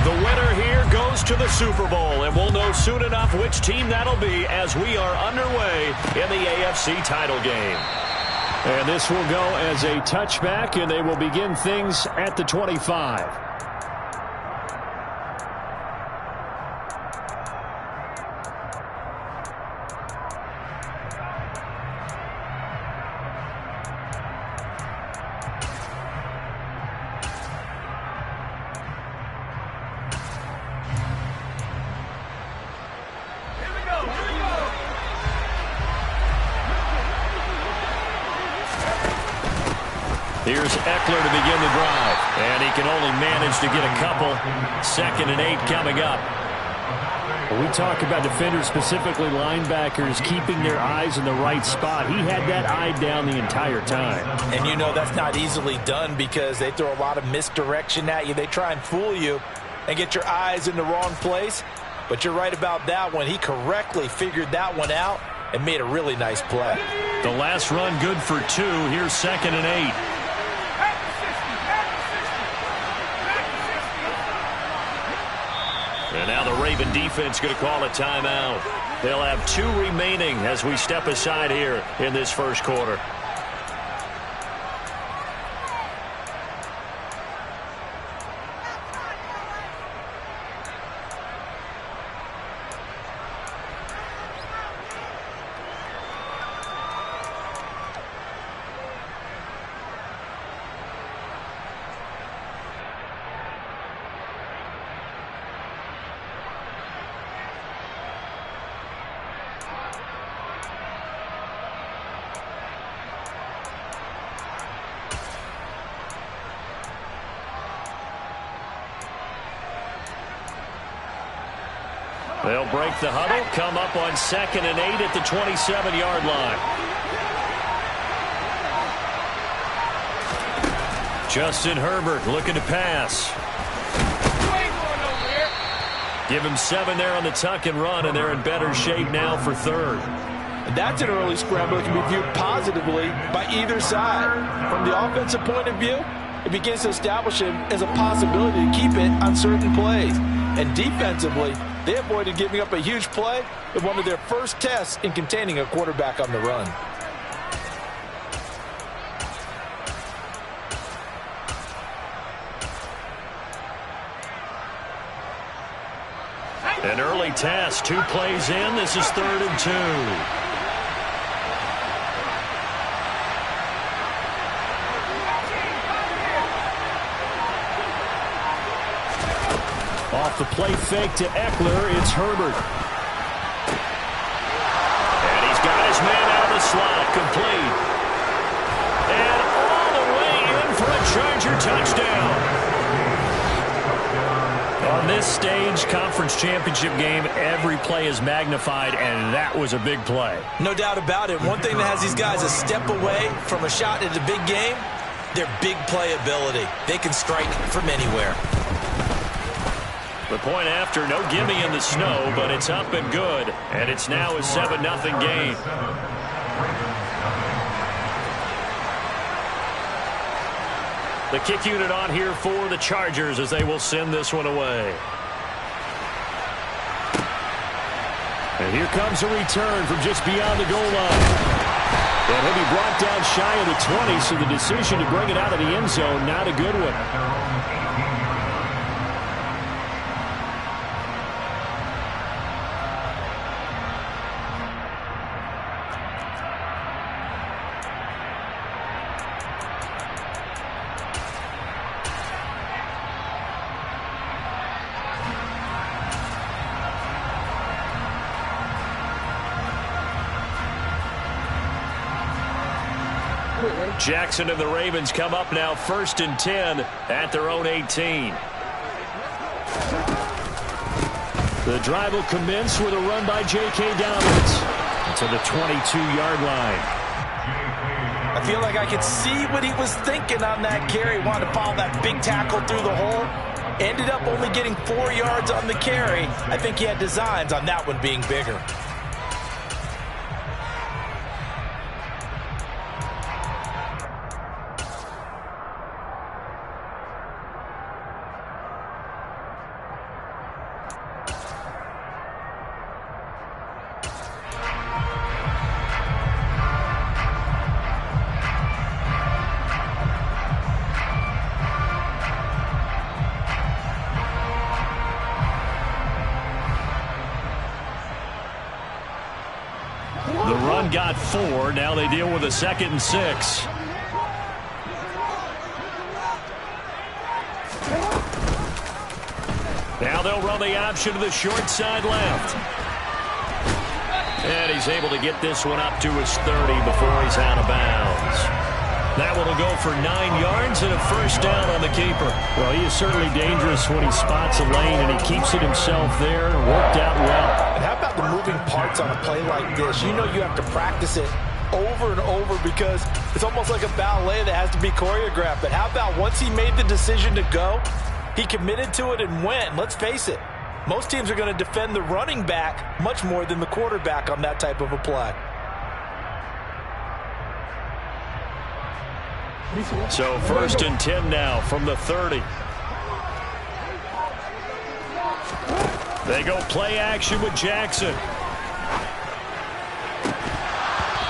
The winner here goes to the Super Bowl, and we'll know soon enough which team that'll be as we are underway in the AFC title game. And this will go as a touchback, and they will begin things at the 25. Here's Eckler to begin the drive, and he can only manage to get a couple. 2nd and 8 coming up. When we talk about defenders, specifically linebackers, keeping their eyes in the right spot, he had that eye down the entire time. And you know that's not easily done because they throw a lot of misdirection at you. They try and fool you and get your eyes in the wrong place. But you're right about that one. He correctly figured that one out and made a really nice play. The last run good for 2. Here's 2nd and 8. And now the Raven defense going to call a timeout. They'll have 2 remaining as we step aside here in this first quarter. They'll break the huddle, come up on 2nd and 8 at the 27-yard line. Justin Herbert looking to pass. Give him 7 there on the tuck and run, and they're in better shape now for 3rd. And that's an early scramble that can be viewed positively by either side. From the offensive point of view, it begins to establish him as a possibility to keep it on certain plays. And defensively, they avoided giving up a huge play in one of their first tests in containing a quarterback on the run. An early test, 2 plays in. This is 3rd and 2. Off the play fake to Eckler, it's Herbert. And he's got his man out of the slot, complete. And all the way in for a Charger touchdown. On this stage, conference championship game, every play is magnified, and that was a big play. No doubt about it. One thing that has these guys a step away from a shot at a big game, their big play ability. They can strike from anywhere. The point after, no gimme in the snow, but it's up and good, and it's now a 7-0 game. The kick unit on here for the Chargers as they will send this one away. And here comes a return from just beyond the goal line. And he'll be brought down shy of the 20, so the decision to bring it out of the end zone, not a good one. Jackson and the Ravens come up now 1st and 10 at their own 18. The drive will commence with a run by J.K. Dobbins to the 22-yard line. I feel like I could see what he was thinking on that carry. Wanted to follow that big tackle through the hole. Ended up only getting 4 yards on the carry. I think he had designs on that one being bigger. down, got 4. Now they deal with a 2nd and 6. Now they'll run the option to the short side left. And he's able to get this one up to his 30 before he's out of bounds. That one will go for 9 yards and a first down on the keeper. Well, he is certainly dangerous when he spots a lane, and he keeps it himself there. Worked out well. And how about the moving parts on a play like this? You know you have to practice it over and over because it's almost like a ballet that has to be choreographed. But how about once he made the decision to go, he committed to it and went. Let's face it, most teams are going to defend the running back much more than the quarterback on that type of a play. So 1st and 10 now from the 30. They go play action with Jackson.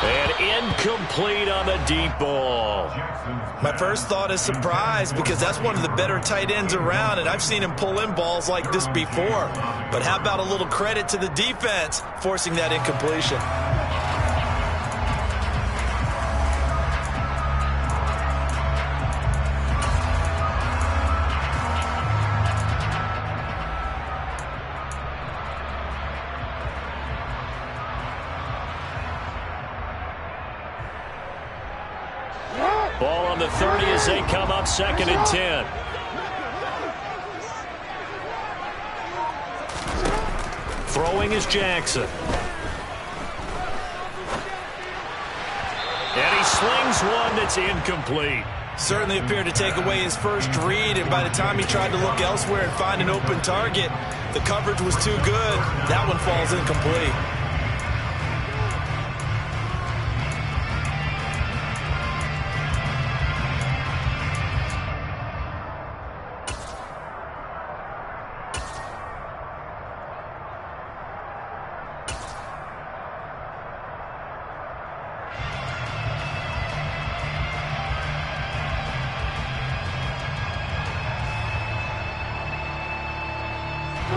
And incomplete on the deep ball. My first thought is surprise because that's one of the better tight ends around, and I've seen him pull in balls like this before. But how about a little credit to the defense forcing that incompletion? Ball on the 30 as they come up 2nd and 10. Throwing is Jackson. And he slings one that's incomplete. Certainly appeared to take away his first read, and by the time he tried to look elsewhere and find an open target, the coverage was too good. That one falls incomplete.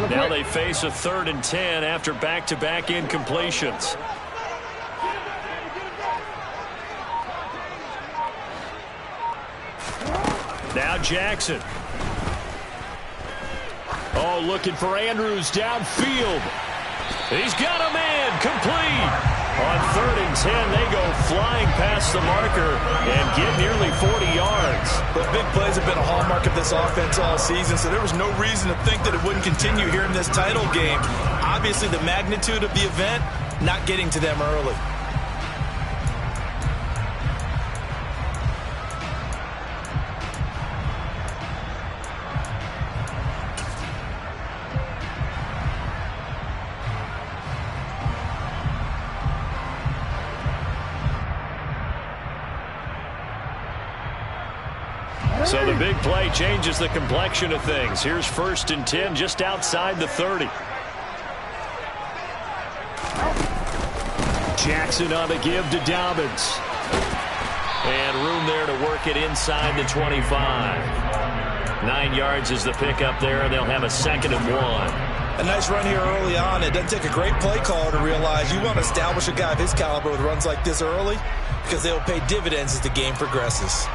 Now they face a 3rd and 10 after back-to-back incompletions. Now Jackson. Oh, looking for Andrews downfield. He's got a man, complete. On 3rd and 10, they go flying past the marker and get nearly 40 yards. Those big plays have been a hallmark of this offense all season, so there was no reason to think that it wouldn't continue here in this title game. Obviously, the magnitude of the event, not getting to them early. So the big play changes the complexion of things. Here's 1st and 10 just outside the 30. Jackson on the give to Dobbins. And room there to work it inside the 25. 9 yards is the pickup there, and they'll have a 2nd and 1. A nice run here early on. It doesn't take a great play caller to realize you want to establish a guy of his caliber with runs like this early because they will pay dividends as the game progresses.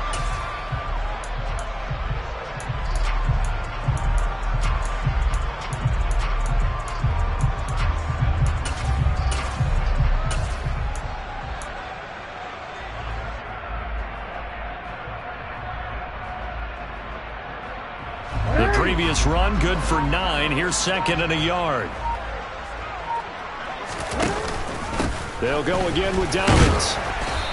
The previous run good for 9. Here's 2nd and a yard. They'll go again with Dobbins.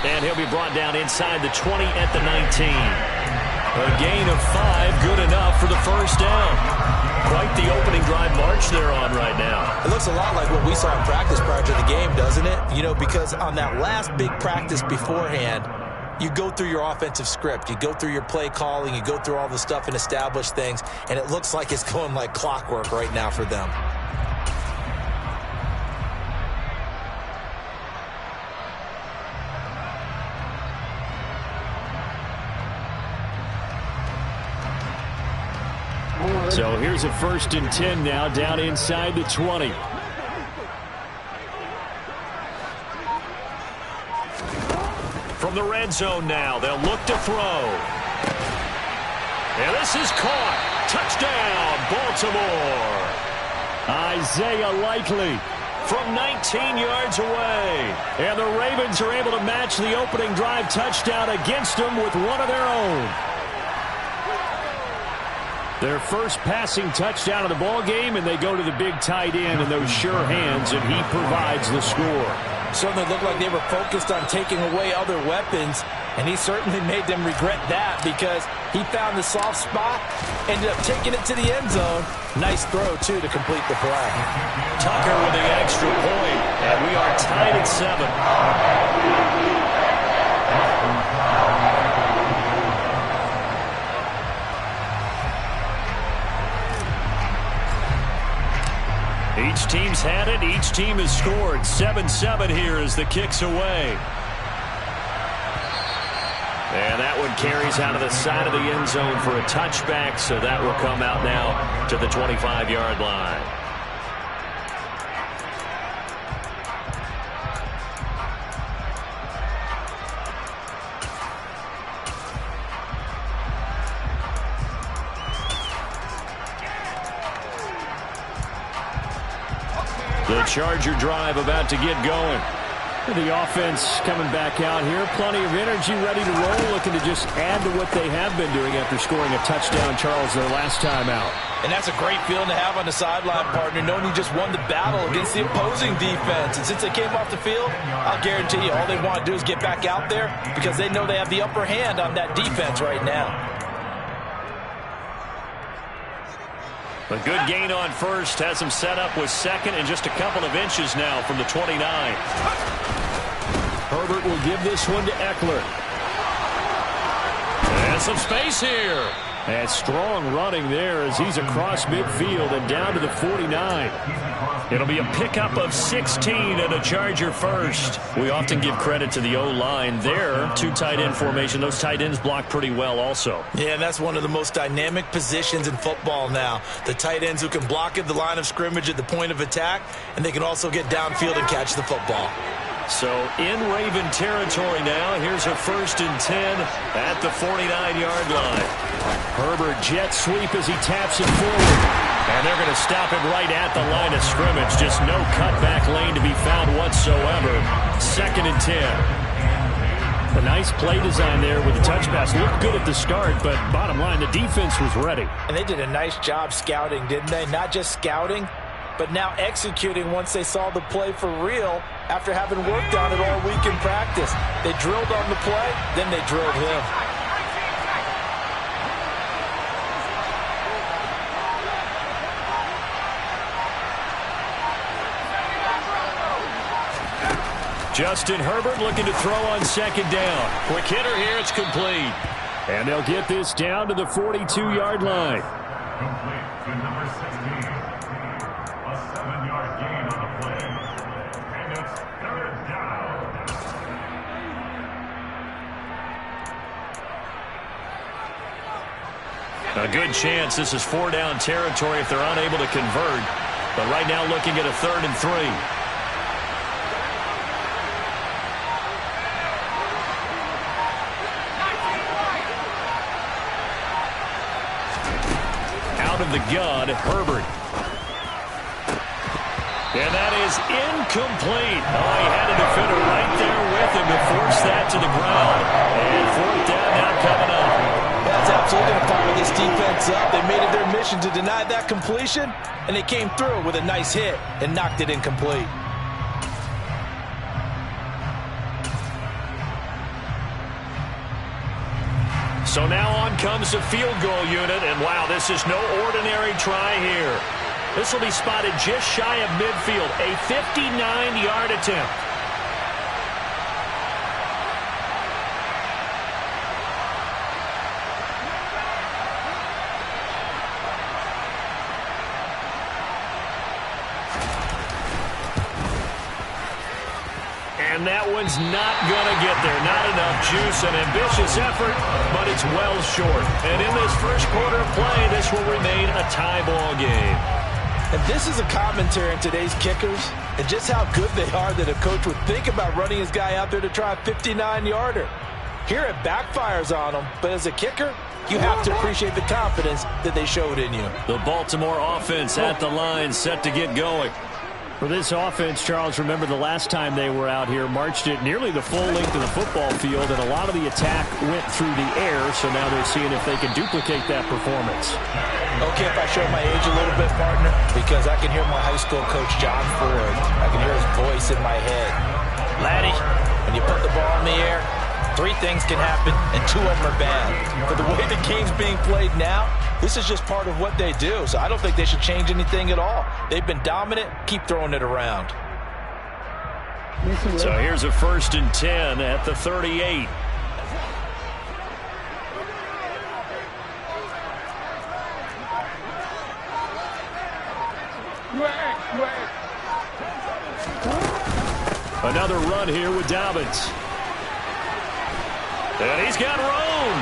And he'll be brought down inside the 20 at the 19. A gain of 5, good enough for the first down. Quite the opening drive march they're on right now. It looks a lot like what we saw in practice prior to the game, doesn't it? You know, because on that last big practice beforehand, you go through your offensive script, you go through your play calling, you go through all the stuff and establish things, and it looks like it's going like clockwork right now for them. So here's a 1st and 10 now down inside the 20. from the red zone now. They'll look to throw. And this is caught. Touchdown, Baltimore. Isaiah Likely from 19 yards away. And the Ravens are able to match the opening drive touchdown against them with one of their own. Their first passing touchdown of the ball game, and they go to the big tight end in those sure hands, and he provides the score. Certainly looked like they were focused on taking away other weapons, and he certainly made them regret that because he found the soft spot, ended up taking it to the end zone. Nice throw, too, to complete the play. Tucker with the extra point, and we are tied at 7. Each team's had it. Each team has scored. 7-7 here as the kick's away. And that one carries out of the side of the end zone for a touchback, so that will come out now to the 25-yard line. The Charger drive about to get going. The offense coming back out here. Plenty of energy, ready to roll, looking to just add to what they have been doing after scoring a touchdown, Charles, their last time out. And that's a great feeling to have on the sideline, partner, knowing you just won the battle against the opposing defense. And since they came off the field, I'll guarantee you all they want to do is get back out there because they know they have the upper hand on that defense right now. A good gain on first has him set up with second and just a couple of inches now from the 29. Herbert will give this one to Eckler. And some space here. And strong running there as he's across midfield and down to the 49. It'll be a pickup of 16 and a Charger first. We often give credit to the O-line there. 2 tight end formation. Those tight ends block pretty well also. Yeah, and that's one of the most dynamic positions in football now. The tight ends who can block at the line of scrimmage at the point of attack, and they can also get downfield and catch the football. So in Raven territory now. Here's a 1st and 10 at the 49-yard line. Herbert jet sweep as he taps it forward. And they're going to stop him right at the line of scrimmage. Just no cutback lane to be found whatsoever. 2nd and 10. A nice play design there with the touch pass. Looked good at the start, but bottom line, the defense was ready. And they did a nice job scouting, didn't they? Not just scouting, but now executing once they saw the play for real after having worked on it all week in practice. They drilled on the play, then they drilled him. Justin Herbert looking to throw on 2nd down. Quick hitter here, it's complete. And they'll get this down to the 42-yard line. Complete to number 16. A 7-yard gain on the play. And it's 3rd down. A good chance this is 4 down territory if they're unable to convert. But right now looking at a 3rd and 3. Of the gun, Herbert. And that is incomplete. Oh, he had a defender right there with him to force that to the ground. And 4th down now coming up. That's absolutely going to fire this defense up. They made it their mission to deny that completion, and they came through with a nice hit and knocked it incomplete. So now on comes the field goal unit, and wow, this is no ordinary try here. This will be spotted just shy of midfield, a 59-yard attempt. And that one's not going to get there. Not enough juice. An ambitious effort, but it's well short. And in this first quarter of play, this will remain a tie ball game. And this is a commentary on today's kickers and just how good they are that a coach would think about running his guy out there to try a 59-yarder. Here it backfires on him, but as a kicker, you have to appreciate the confidence that they showed in you. The Baltimore offense at the line, set to get going. For this offense, Charles, remember the last time they were out here, marched it nearly the full length of the football field, and a lot of the attack went through the air, so now they're seeing if they can duplicate that performance. Okay, if I show my age a little bit, partner, because I can hear my high school coach, John Ford. I can hear his voice in my head. Laddie, when you put the ball in the air, 3 things can happen, and 2 of them are bad. But the way the game's being played now, this is just part of what they do, so I don't think they should change anything at all. They've been dominant. Keep throwing it around. So here's a 1st and 10 at the 38. Another run here with Dobbins. And he's got room.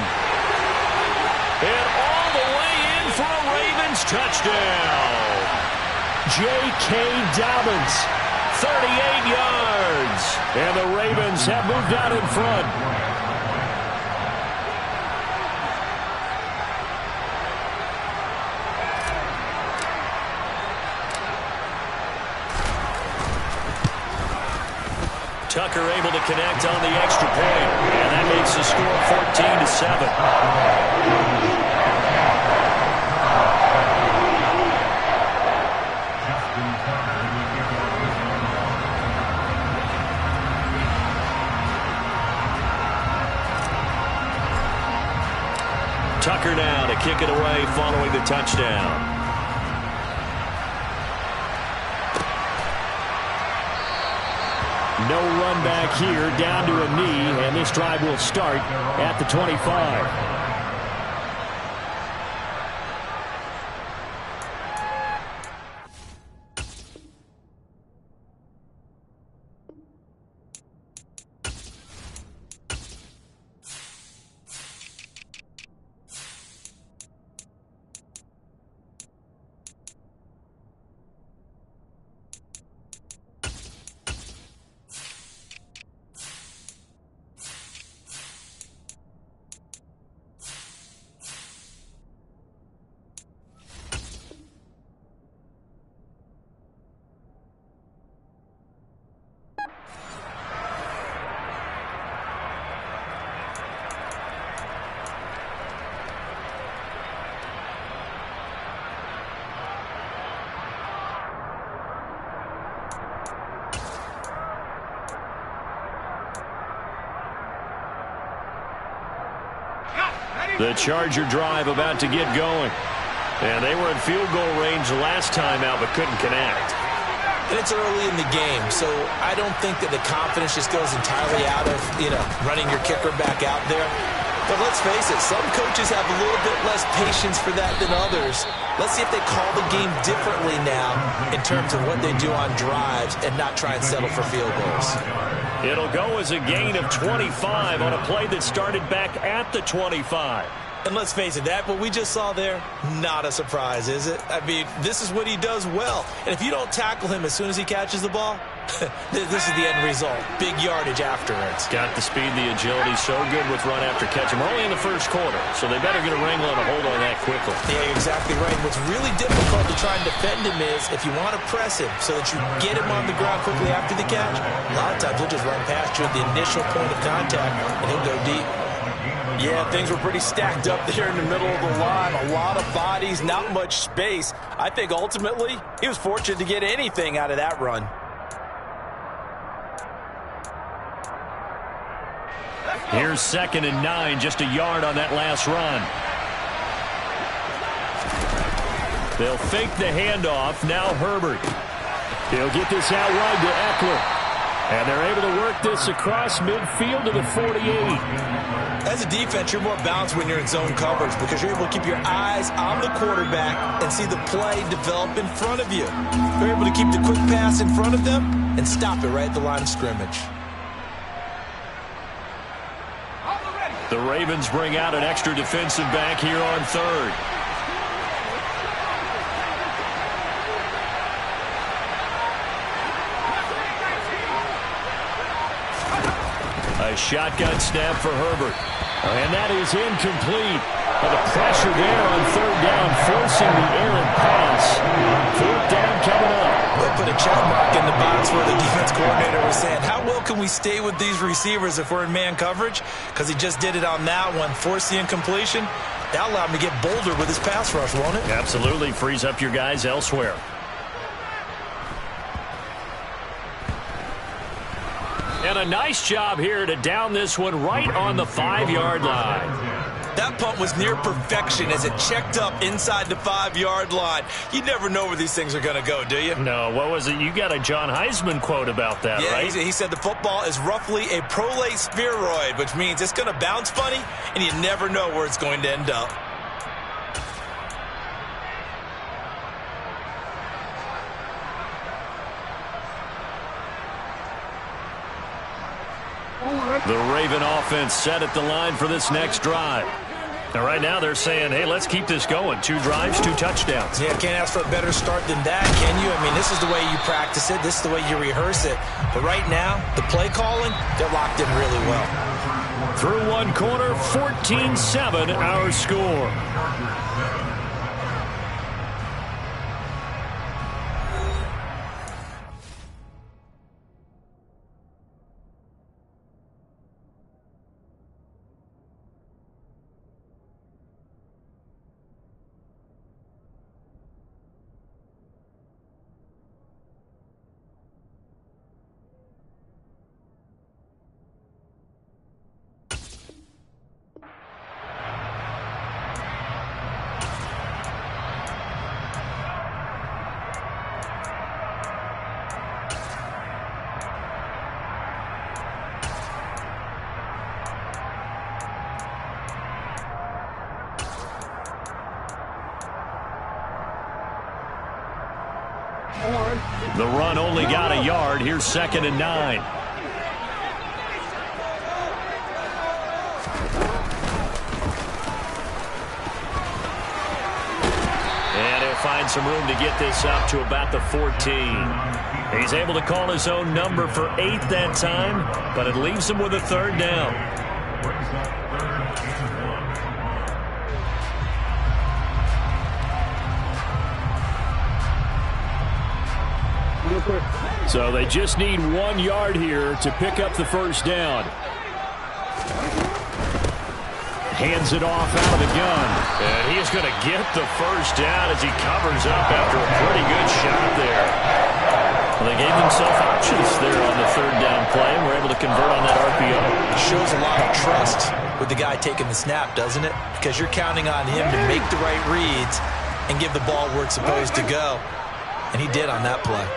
And all the way in for a Ravens touchdown. J.K. Dobbins, 38 yards. and the Ravens have moved out in front. Tucker able to connect on the extra point, and that makes the score 14-7. Tucker now to kick it away following the touchdown. No run back here, down to a knee, and this drive will start at the 25. The Charger drive about to get going. And they were in field goal range last time out, but couldn't connect. And it's early in the game, so I don't think that the confidence just goes entirely out of, running your kicker back out there. But let's face it, some coaches have a little bit less patience for that than others. Let's see if they call the game differently now in terms of what they do on drives and not try and settle for field goals. It'll go as a gain of 25 on a play that started back at the 25. And let's face it, what we just saw there, not a surprise, is it? I mean, this is what he does well. And if you don't tackle him as soon as he catches the ball, this is the end result. Big yardage afterwards. Got the speed, the agility, so good with run after catch. We're only in the first quarter, so they better get a wrangle and a hold on that quickly. Yeah, you're exactly right. What's really difficult to try and defend him is if you want to press him so that you get him on the ground quickly after the catch, a lot of times he'll just run past you at the initial point of contact, and he'll go deep. Yeah, things were pretty stacked up there in the middle of the line. A lot of bodies, not much space. I think ultimately he was fortunate to get anything out of that run. Here's 2nd and 9, just a yard on that last run. They'll fake the handoff. Now Herbert. He'll get this out wide to Eckler. And they're able to work this across midfield to the 48. As a defense, you're more balanced when you're in zone coverage because you're able to keep your eyes on the quarterback and see the play develop in front of you. You're able to keep the quick pass in front of them and stop it right at the line of scrimmage. The Ravens bring out an extra defensive back here on 3rd. shotgun snap for Herbert. And that is incomplete. The pressure there on third down, forcing the errant pass. Fourth down coming up. We'll put a check mark in the box where the defense coordinator was saying, how well can we stay with these receivers if we're in man coverage? Because he just did it on that one, forced the incompletion. That allowed him to get bolder with his pass rush, won't it? Absolutely. Frees up your guys elsewhere. And a nice job here to down this one right on the 5-yard line. That punt was near perfection as it checked up inside the 5-yard line. You never know where these things are going to go, do you? No, what was it? You got a John Heisman quote about that, yeah, right? He said the football is roughly a prolate spheroid, which means it's going to bounce funny, and you never know where it's going to end up. The Raven offense set at the line for this next drive. Now, right now they're saying, hey, let's keep this going. 2 drives, 2 touchdowns. Yeah, can't ask for a better start than that, can you? I mean, this is the way you practice it. This is the way you rehearse it. But right now, the play calling, they're locked in really well. Through one quarter, 14-7 our score. The run only got a yard. Here's 2nd and 9. And he'll find some room to get this up to about the 14. He's able to call his own number for 8 that time, but it leaves him with a 3rd down. So they just need 1 yard here to pick up the 1st down. Hands it off out of the gun. And he is going to get the 1st down as he covers up after a pretty good shot there. Well, they gave themselves options there on the 3rd down play and were able to convert on that RPO. It shows a lot of trust with the guy taking the snap, doesn't it? Because you're counting on him to make the right reads and give the ball where it's supposed to go. And he did on that play.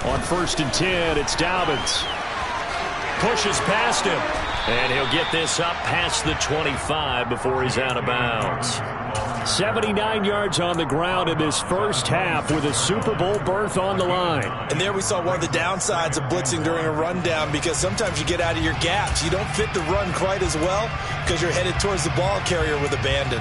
On 1st and 10, it's Dobbins. Pushes past him. And he'll get this up past the 25 before he's out of bounds. 79 yards on the ground in this first half with a Super Bowl berth on the line. And there we saw one of the downsides of blitzing during a rundown, because sometimes you get out of your gaps. You don't fit the run quite as well because you're headed towards the ball carrier with abandon.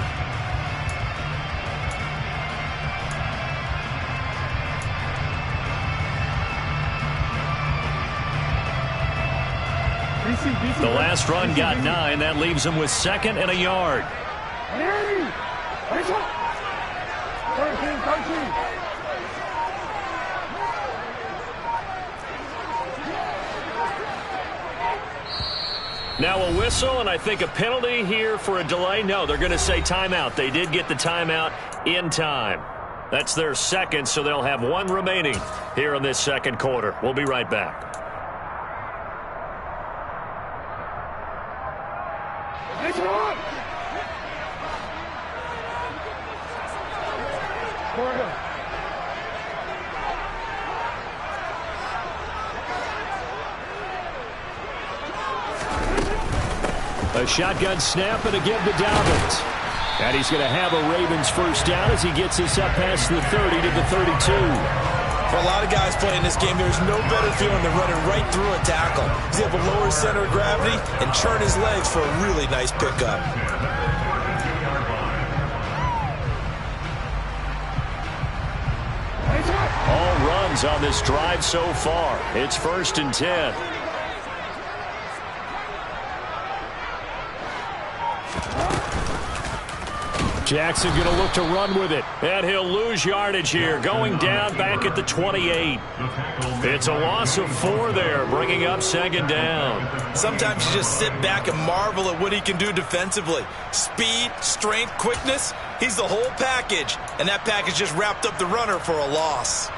The last run got 9. That leaves him with 2nd and a yard. Now a whistle, and I think a penalty here for a delay. No, they're going to say timeout. They did get the timeout in time. That's their 2nd, so they'll have 1 remaining here in this 2nd quarter. We'll be right back. A shotgun snap and a give to Dobbins. And he's going to have a Ravens 1st down as he gets this up past the 30 to the 32. For a lot of guys playing this game, there's no better feeling than running right through a tackle. He's able to lower his center of gravity and churn his legs for a really nice pickup. All runs touchdowns on this drive so far. It's 1st and 10. Jackson going to look to run with it. And he'll lose yardage here. Going down back at the 28. It's a loss of 4 there, bringing up 2nd down. Sometimes you just sit back and marvel at what he can do defensively. Speed, strength, quickness. He's the whole package. And that package just wrapped up the runner for a loss.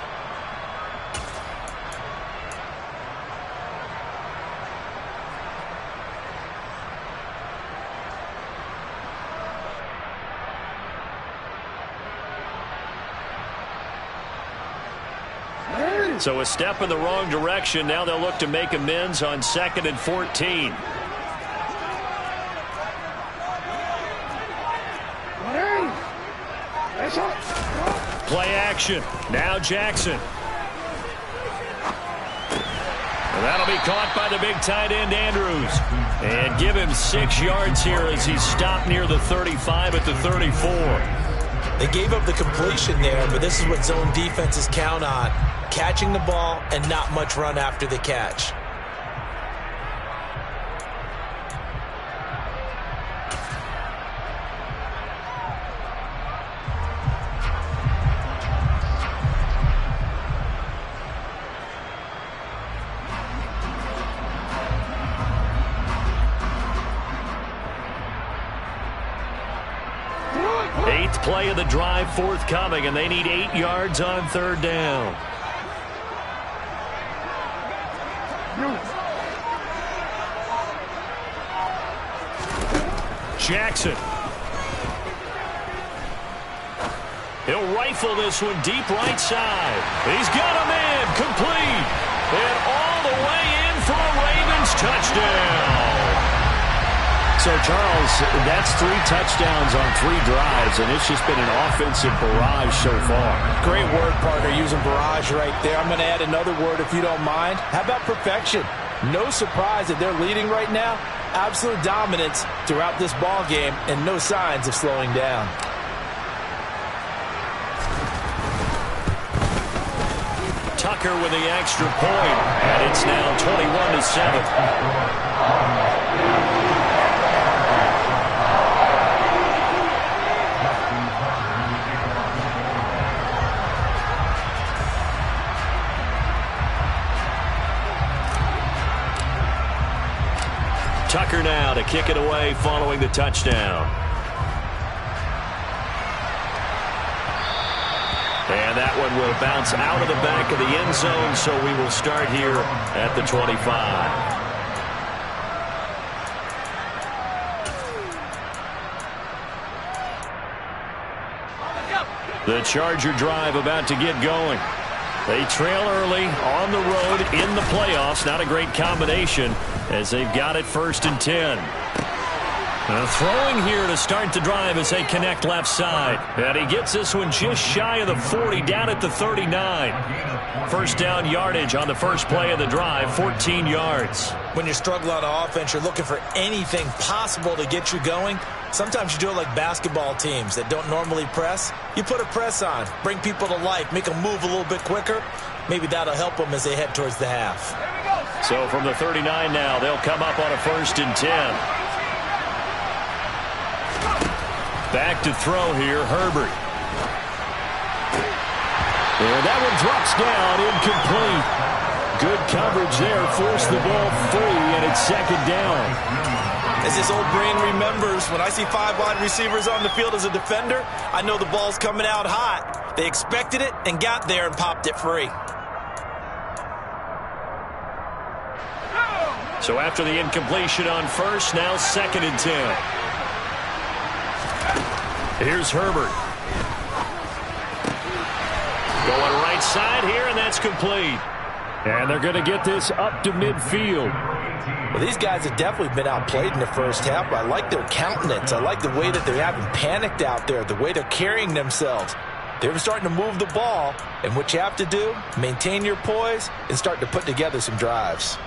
So a step in the wrong direction. Now they'll look to make amends on 2nd and 14. Play action. Now Jackson. And that'll be caught by the big tight end, Andrews. And give him 6 yards here as he's stopped near the 35 at the 34. They gave up the completion there, but this is what zone defenses count on. Catching the ball and not much run after the catch. Eighth play of the drive forthcoming, and they need 8 yards on 3rd down. Jackson. He'll rifle this one deep right side. He's got him in, complete. And all the way in for a Ravens touchdown. So, Charles, that's 3 touchdowns on 3 drives, and it's just been an offensive barrage so far. Great word, partner, using barrage right there. I'm going to add another word if you don't mind. How about perfection? No surprise that they're leading right now. Absolute dominance throughout this ball game and no signs of slowing down. Tucker with the extra point, and it's now 21-7. Tucker now to kick it away following the touchdown. And that one will bounce out of the back of the end zone, so we will start here at the 25. The Charger drive about to get going. They trail early on the road in the playoffs. Not a great combination as they've got it 1st and 10. Throwing here to start the drive as they connect left side. And he gets this one just shy of the 40, down at the 39. 1st down yardage on the first play of the drive, 14 yards. When you struggle on offense, you're looking for anything possible to get you going. Sometimes you do it like basketball teams that don't normally press. You put a press on, bring people to life, make them move a little bit quicker. Maybe that'll help them as they head towards the half. So from the 39 now, they'll come up on a 1st and 10. Back to throw here, Herbert. And that one drops down, incomplete. Good coverage there, forced the ball free, and it's 2nd down. As this old brain remembers, when I see 5 wide receivers on the field as a defender, I know the ball's coming out hot. They expected it and got there and popped it free. So after the incompletion on 1st, now 2nd and 10. Here's Herbert. Going right side here, and that's complete. And they're going to get this up to midfield. Well, these guys have definitely been outplayed in the first half. I like their countenance. I like the way that they haven't panicked out there, the way they're carrying themselves. They're starting to move the ball, and what you have to do, maintain your poise and start to put together some drives.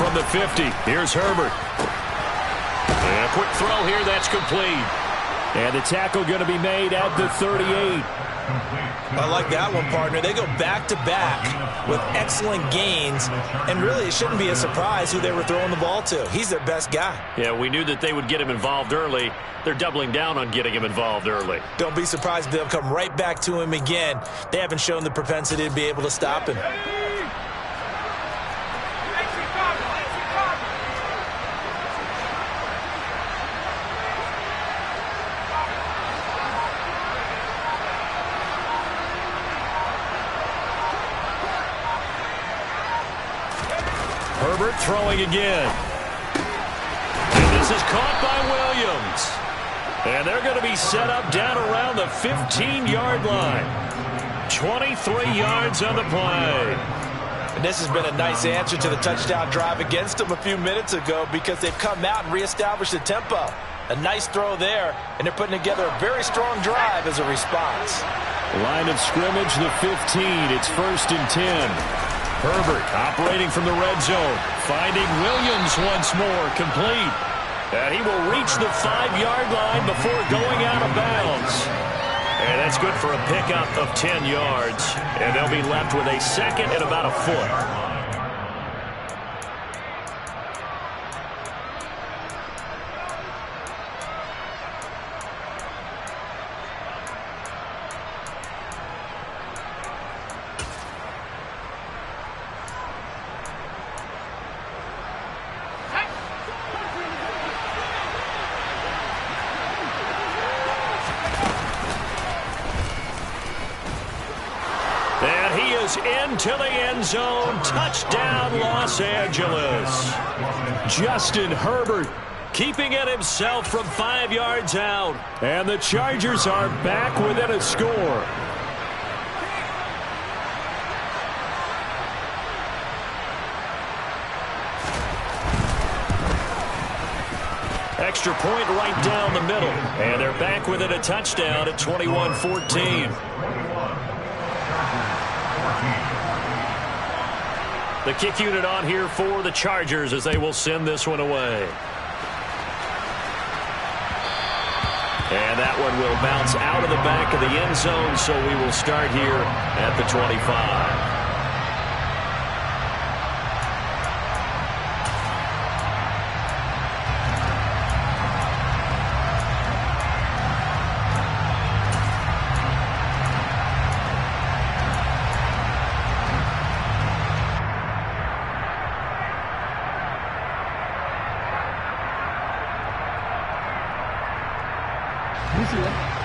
from the 50. Here's Herbert. And a quick throw here. That's complete. And the tackle going to be made at the 38. I like that one, partner. They go back-to-back with excellent gains, and really it shouldn't be a surprise who they were throwing the ball to. He's their best guy. Yeah, we knew that they would get him involved early. They're doubling down on getting him involved early. Don't be surprised if they'll come right back to him again. They haven't shown the propensity to be able to stop him. Herbert throwing again. And this is caught by Williams. And they're going to be set up down around the 15-yard line. 23 yards on the play. And this has been a nice answer to the touchdown drive against them a few minutes ago because they've come out and reestablished the tempo. A nice throw there, and they're putting together a very strong drive as a response. Line of scrimmage, the 15. It's 1st and 10. Herbert operating from the red zone. Finding Williams once more. Complete. And he will reach the 5-yard line before going out of bounds. And that's good for a pickup of 10 yards. And they'll be left with a second and about a foot. Into the end zone. Touchdown, Los Angeles. Justin Herbert keeping it himself from 5 yards out. And the Chargers are back within a score. Extra point right down the middle. And they're back within a touchdown at 21-14. The kick unit on here for the Chargers as they will send this one away. And that one will bounce out of the back of the end zone, so we will start here at the 25.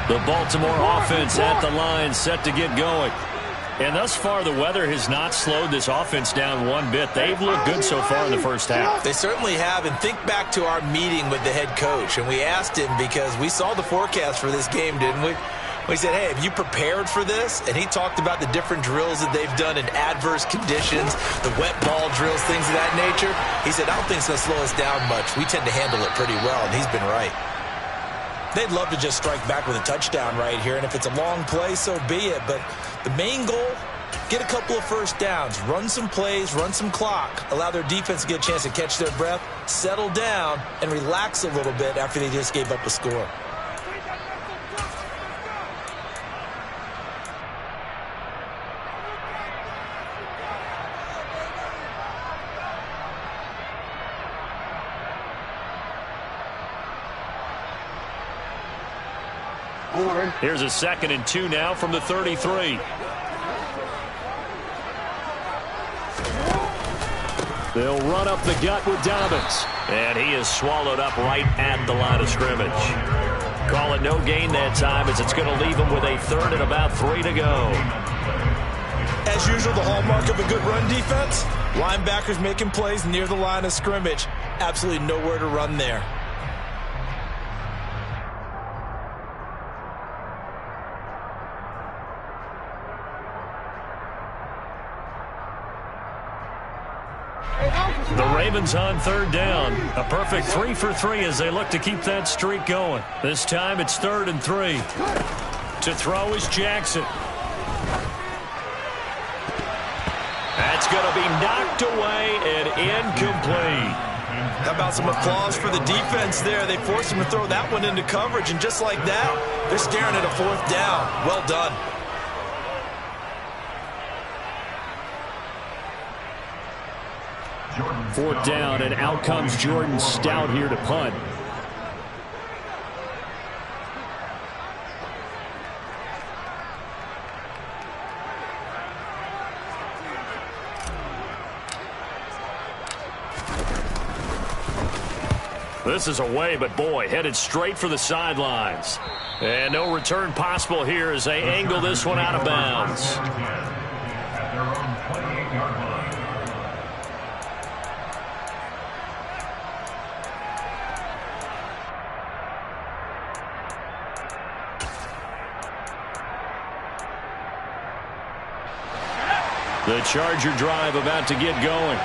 The Baltimore offense at the line, set to get going. And thus far, the weather has not slowed this offense down one bit. They've looked good so far in the first half. They certainly have. And think back to our meeting with the head coach. And we asked him because we saw the forecast for this game, didn't we? We said, hey, have you prepared for this? And he talked about the different drills that they've done in adverse conditions, the wet ball drills, things of that nature. He said, I don't think it's going to slow us down much. We tend to handle it pretty well, and he's been right. They'd love to just strike back with a touchdown right here, and if it's a long play, so be it. But the main goal, get a couple of first downs, run some plays, run some clock, allow their defense to get a chance to catch their breath, settle down, and relax a little bit after they just gave up a score. Here's a 2nd and 2 now from the 33. They'll run up the gut with Dobbins. And he is swallowed up right at the line of scrimmage. Call it no gain that time as it's going to leave him with a 3rd and about 3 to go. As usual, the hallmark of a good run defense, linebackers making plays near the line of scrimmage. Absolutely nowhere to run there. The Ravens on 3rd down. A perfect 3 for 3 as they look to keep that streak going. This time it's 3rd and 3. To throw is Jackson. That's going to be knocked away and incomplete. How about some applause for the defense there? They forced him to throw that one into coverage, and just like that, they're staring at a 4th down. Well done. Fourth down, and out comes Jordan Stout here to punt. This is away, but boy, headed straight for the sidelines. And no return possible here as they angle this one out of bounds. At their own 28-yard line. The Charger drive about to get going.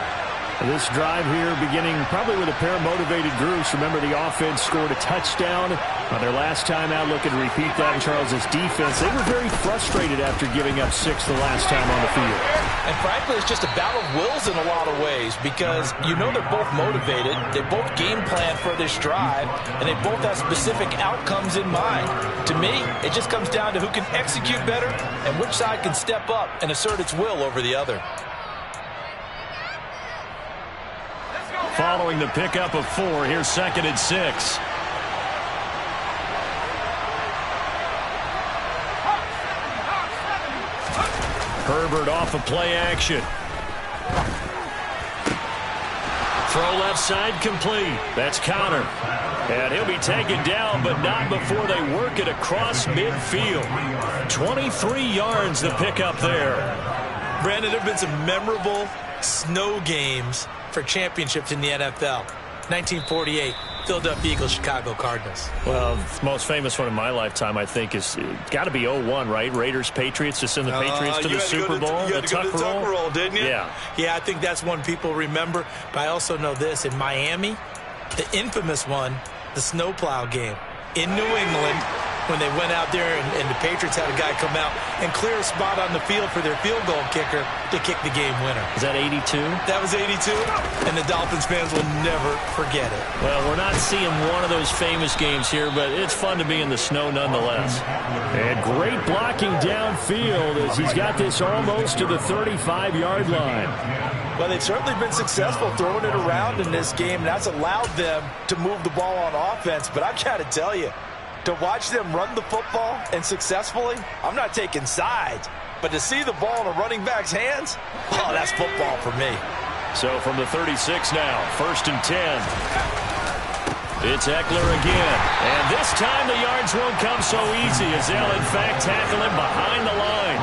This drive here beginning probably with a pair of motivated groups. Remember, the offense scored a touchdown on their last time out. Looking to repeat that in Charles's defense. They were very frustrated after giving up 6 the last time on the field. And frankly, it's just a battle of wills in a lot of ways because you know they're both motivated. They both game plan for this drive, and they both have specific outcomes in mind. To me, it just comes down to who can execute better and which side can step up and assert its will over the other. Following the pickup of 4, here's 2nd and 6. Herbert off of play action. Throw left side complete. That's Connor. And he'll be taken down, but not before they work it across midfield. 23 yards the pickup there. Brandon, there have been some memorable snow games for championships in the NFL. 1948, Philadelphia Eagles, Chicago Cardinals. Well, the most famous one in my lifetime, I think, is got to be 01, right? Raiders, Patriots, to send the Patriots to the Super Bowl. You had to go to the Tucker Roll, didn't you? Yeah. Yeah, I think that's one people remember. But I also know this. In Miami, the infamous one, the snowplow game. In New England, when they went out there and the Patriots had a guy come out and clear a spot on the field for their field goal kicker to kick the game winner. Is that 82? That was 82, and the Dolphins fans will never forget it. Well, we're not seeing one of those famous games here, but it's fun to be in the snow nonetheless. And great blocking downfield as he's got this almost to the 35-yard line. Well, they've certainly been successful throwing it around in this game, and that's allowed them to move the ball on offense. But I've got to tell you, to watch them run the football and successfully, I'm not taking sides, but to see the ball in a running back's hands, oh, that's football for me. So from the 36 now, 1st and 10. It's Eckler again. And this time the yards won't come so easy as they'll, in fact, tackle him behind the line.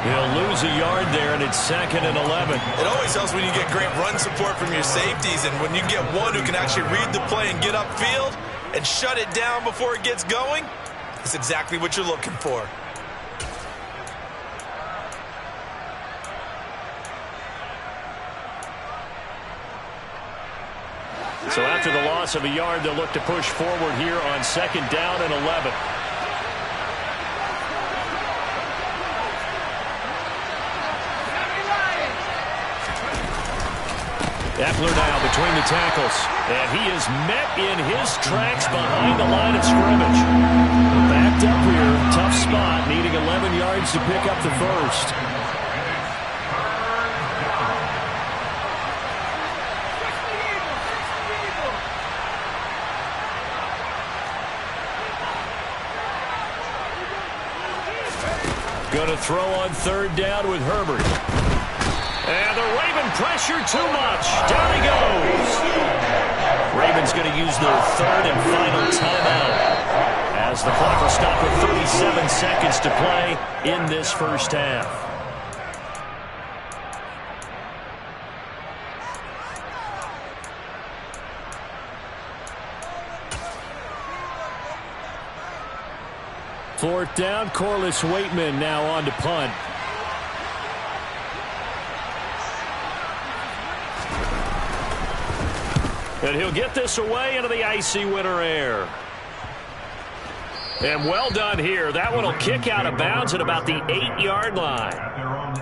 He'll lose a yard there, and it's 2nd and 11. It always helps when you get great run support from your safeties, and when you get one who can actually read the play and get upfield and shut it down before it gets going, that's exactly what you're looking for. So after the loss of a yard, they'll look to push forward here on 2nd down and 11. Eckler now between the tackles, and he is met in his tracks behind the line of scrimmage. Backed up here, tough spot, needing 11 yards to pick up the first. Going to throw on 3rd down with Herbert. And the Raven pressure too much. Down he goes. Ravens going to use their 3rd and final timeout as the clock will stop with 37 seconds to play in this first half. Fourth down, Corliss Waitman now on to punt. And he'll get this away into the icy winter air. And well done here. That one will kick out of bounds at about the 8-yard line.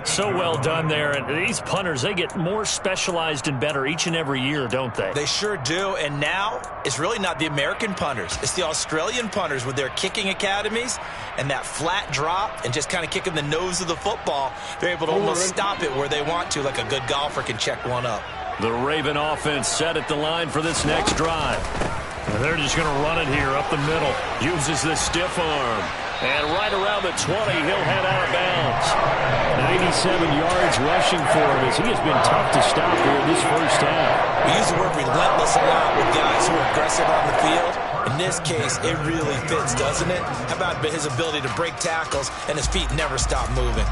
So well done there. And these punters, they get more specialized and better each and every year, don't they? They sure do. And now it's really not the American punters. It's the Australian punters with their kicking academies and that flat drop and just kind of kicking the nose of the football. They're able to almost stop it where they want to, like a good golfer can check one up. The Raven offense set at the line for this next drive. And they're just going to run it here up the middle. Uses the stiff arm. And right around the 20, he'll head out of bounds. 97 yards rushing for him as he has been tough to stop here in this first half. We use the word relentless a lot with guys who are aggressive on the field. In this case, it really fits, doesn't it? How about his ability to break tackles and his feet never stop moving?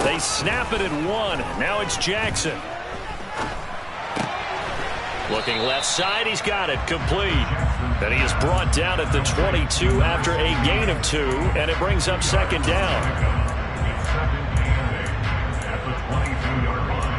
They snap it at 1. Now it's Jackson. Looking left side, he's got it complete. And he is brought down at the 22 after a gain of 2, and it brings up second down. At the 22-yard line.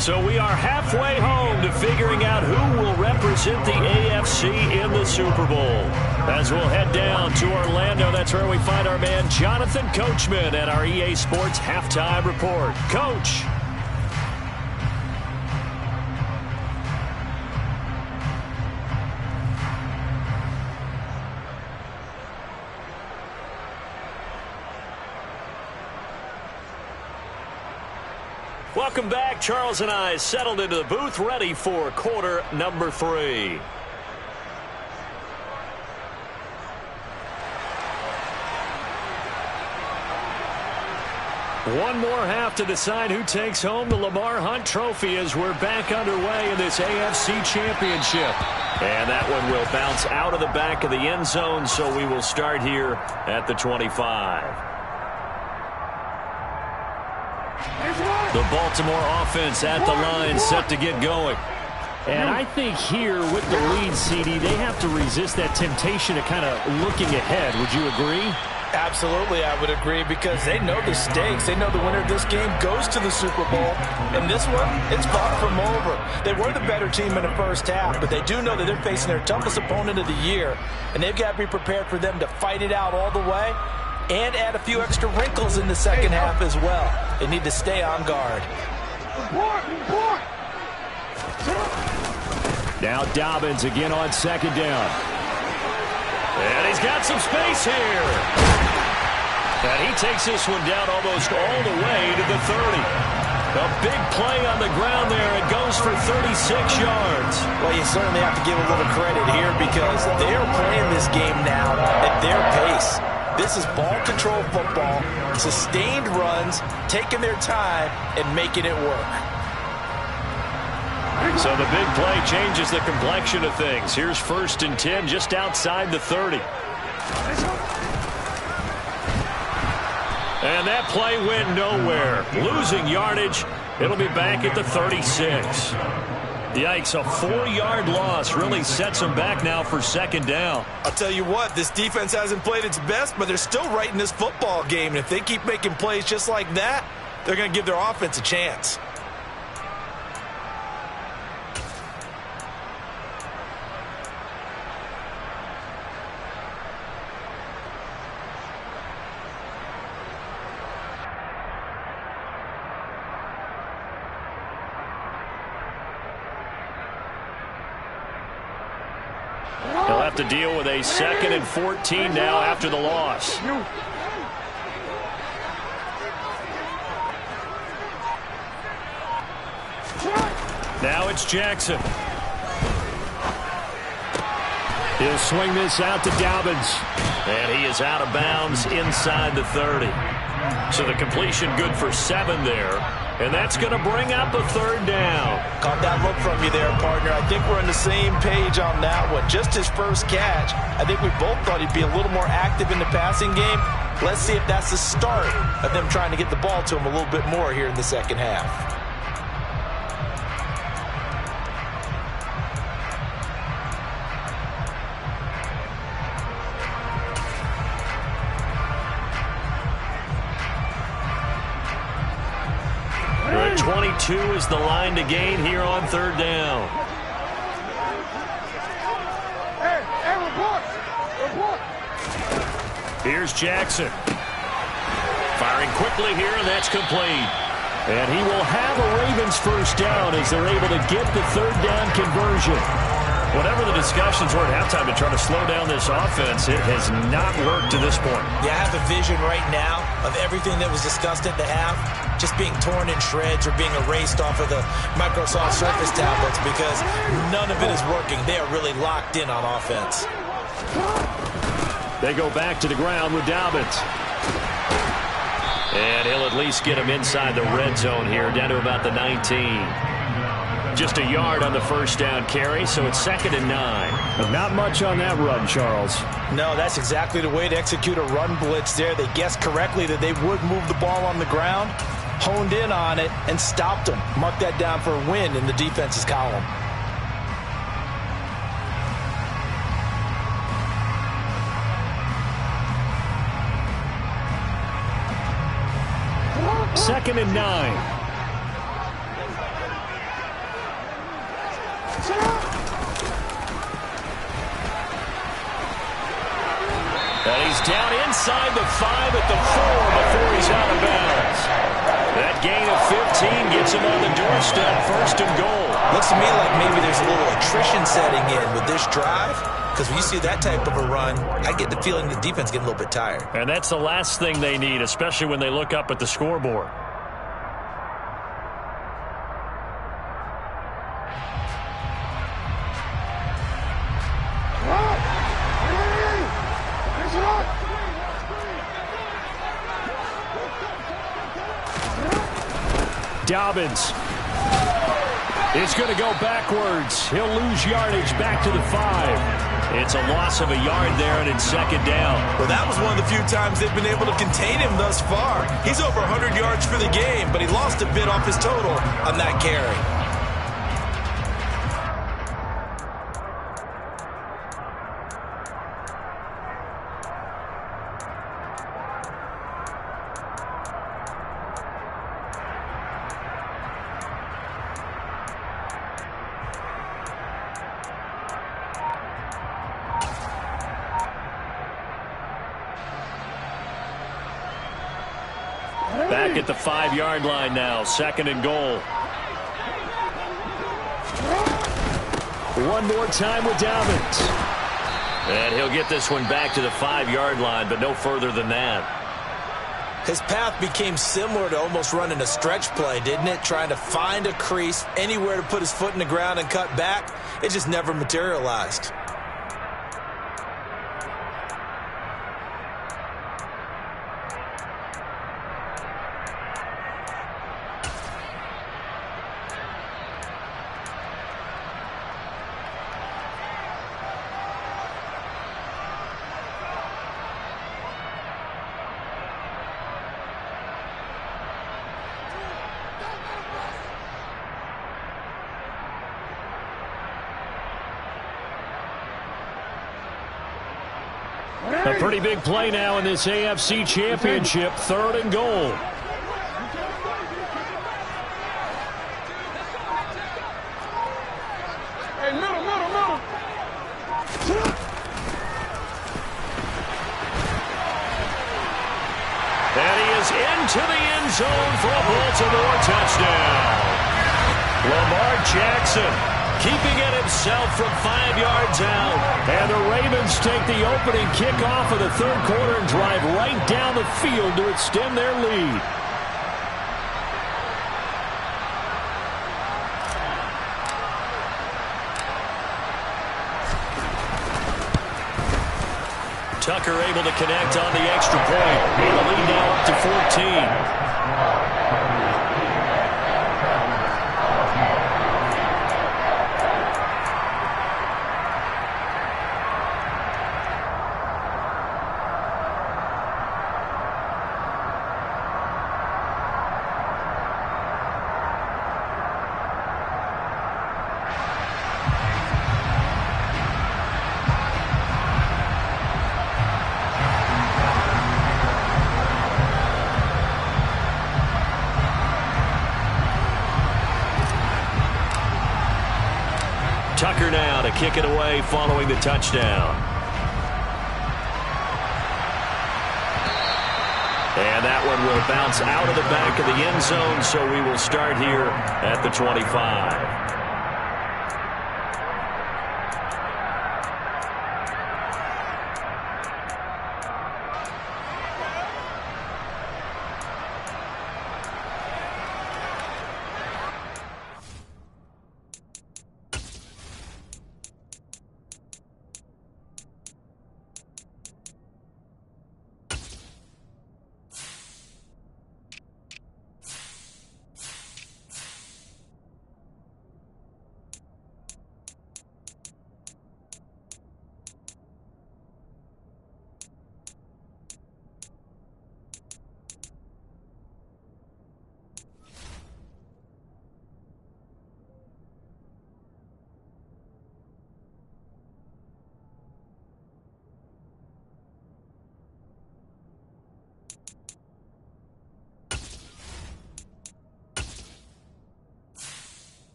So we are halfway home to figuring out who will represent the AFC in the Super Bowl. As we'll head down to Orlando, that's where we find our man Jonathan Coachman at our EA Sports Halftime Report. Coach. Welcome back. Charles and I settled into the booth, ready for quarter number 3. One more half to decide who takes home the Lamar Hunt Trophy as we're back underway in this AFC Championship. And that one will bounce out of the back of the end zone, so we will start here at the 25. The Baltimore offense at the line, set to get going. And I think here with the lead, CD, they have to resist that temptation to kind of looking ahead. Would you agree? Absolutely, I would agree, because they know the stakes. They know the winner of this game goes to the Super Bowl. And this one, it's far from over. They were the better team in the first half, but they do know that they're facing their toughest opponent of the year. And they've got to be prepared for them to fight it out all the way and add a few extra wrinkles in the second half as well. They need to stay on guard. Now Dobbins again on second down. And he's got some space here. And he takes this one down almost all the way to the 30. A big play on the ground there. It goes for 36 yards. Well, you certainly have to give a little credit here because they are playing this game now at their pace. This is ball control football, sustained runs, taking their time, and making it work. So the big play changes the complexion of things. Here's 1st and 10 just outside the 30. And that play went nowhere. Losing yardage. It'll be back at the 36. Yikes, a 4-yard loss really sets them back now for second down. I'll tell you what, this defense hasn't played its best, but they're still right in this football game. And if they keep making plays just like that, they're going to give their offense a chance. He'll have to deal with a 2nd and 14 now after the loss. Now it's Jackson. He'll swing this out to Dobbins. And he is out of bounds inside the 30. So the completion good for 7 there. And that's going to bring up a third down. Caught that look from you there, partner. I think we're on the same page on that one. Just his first catch. I think we both thought he'd be a little more active in the passing game. Let's see if that's the start of them trying to get the ball to him a little bit more here in the second half. Right, 22 is the line to gain here on third down. Here's Jackson. Firing quickly here, and that's complete. And he will have a Ravens first down as they're able to get the third down conversion. Whatever the discussions were at halftime to try to slow down this offense, it has not worked to this point. Yeah, I have a vision right now of everything that was discussed at the half just being torn in shreds or being erased off of the Microsoft Surface tablets because none of it is working. They are really locked in on offense. They go back to the ground with Dobbins. And he'll at least get him inside the red zone here, down to about the 19. Just a yard on the first down carry, so it's 2nd and 9. But not much on that run, Charles. No, that's exactly the way to execute a run blitz there. They guessed correctly that they would move the ball on the ground, honed in on it, and stopped them. Mark that down for a win in the defense's column. Second and 9. And he's down inside the 5 at the 4 before he's out of bounds. That gain of 15 gets him on the doorstep, 1st and goal. Looks to me like maybe there's a little attrition setting in with this drive, because when you see that type of a run, I get the feeling the defense getting a little bit tired. And that's the last thing they need, especially when they look up at the scoreboard. Dobbins is going to go backwards. He'll lose yardage back to the 5. It's a loss of a yard there, and it's 2nd down. Well, that was one of the few times they've been able to contain him thus far. He's over 100 yards for the game, but he lost a bit off his total on that carry. Back at the 5-yard line now, 2nd and goal. One more time with Dobbins. And he'll get this one back to the 5-yard line, but no further than that. His path became similar to almost running a stretch play, didn't it? Trying to find a crease, anywhere to put his foot in the ground and cut back. It just never materialized. A pretty big play now in this AFC Championship, 3rd and goal. Hey, middle. And he is into the end zone for a Baltimore touchdown. Lamar Jackson keeping it himself from 5 yards out. And the Ravens take the opening kickoff of the 3rd quarter and drive right down the field to extend their lead. Tucker able to connect on the extra point. And the lead now up to 14. Tucker now to kick it away following the touchdown. And that one will bounce out of the back of the end zone, so we will start here at the 25.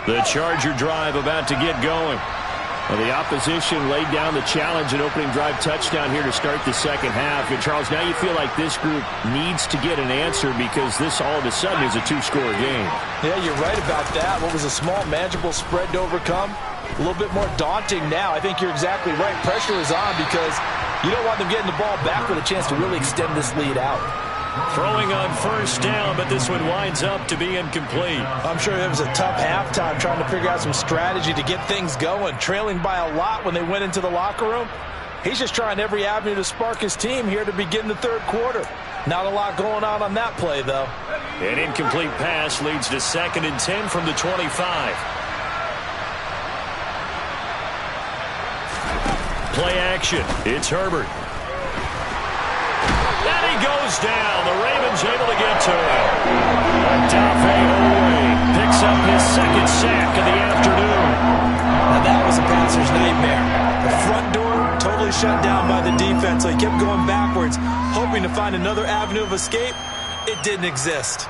The Charger drive about to get going. Well, the opposition laid down the challenge and opening drive touchdown here to start the second half. And, Charles, now you feel like this group needs to get an answer because this all of a sudden is a two-score game. Yeah, you're right about that. What was a small, manageable spread to overcome? A little bit more daunting now. I think you're exactly right. Pressure is on because you don't want them getting the ball back with a chance to really extend this lead out. Throwing on first down, but this one winds up to be incomplete. I'm sure it was a tough halftime trying to figure out some strategy to get things going. Trailing by a lot when they went into the locker room. He's just trying every avenue to spark his team here to begin the third quarter. Not a lot going on that play, though. An incomplete pass leads to 2nd and 10 from the 25. Play action. It's Herbert. And he goes down. The Ravens able to get to him. Odafe Oweh picks up his 2nd sack of the afternoon. Now that was a passer's nightmare. The front door totally shut down by the defense, so he kept going backwards, hoping to find another avenue of escape. It didn't exist.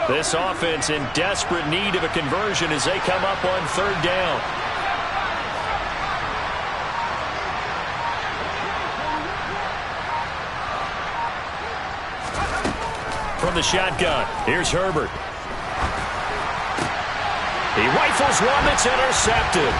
This offense in desperate need of a conversion as they come up on 3rd down. From the shotgun, here's Herbert. He rifles one that's intercepted.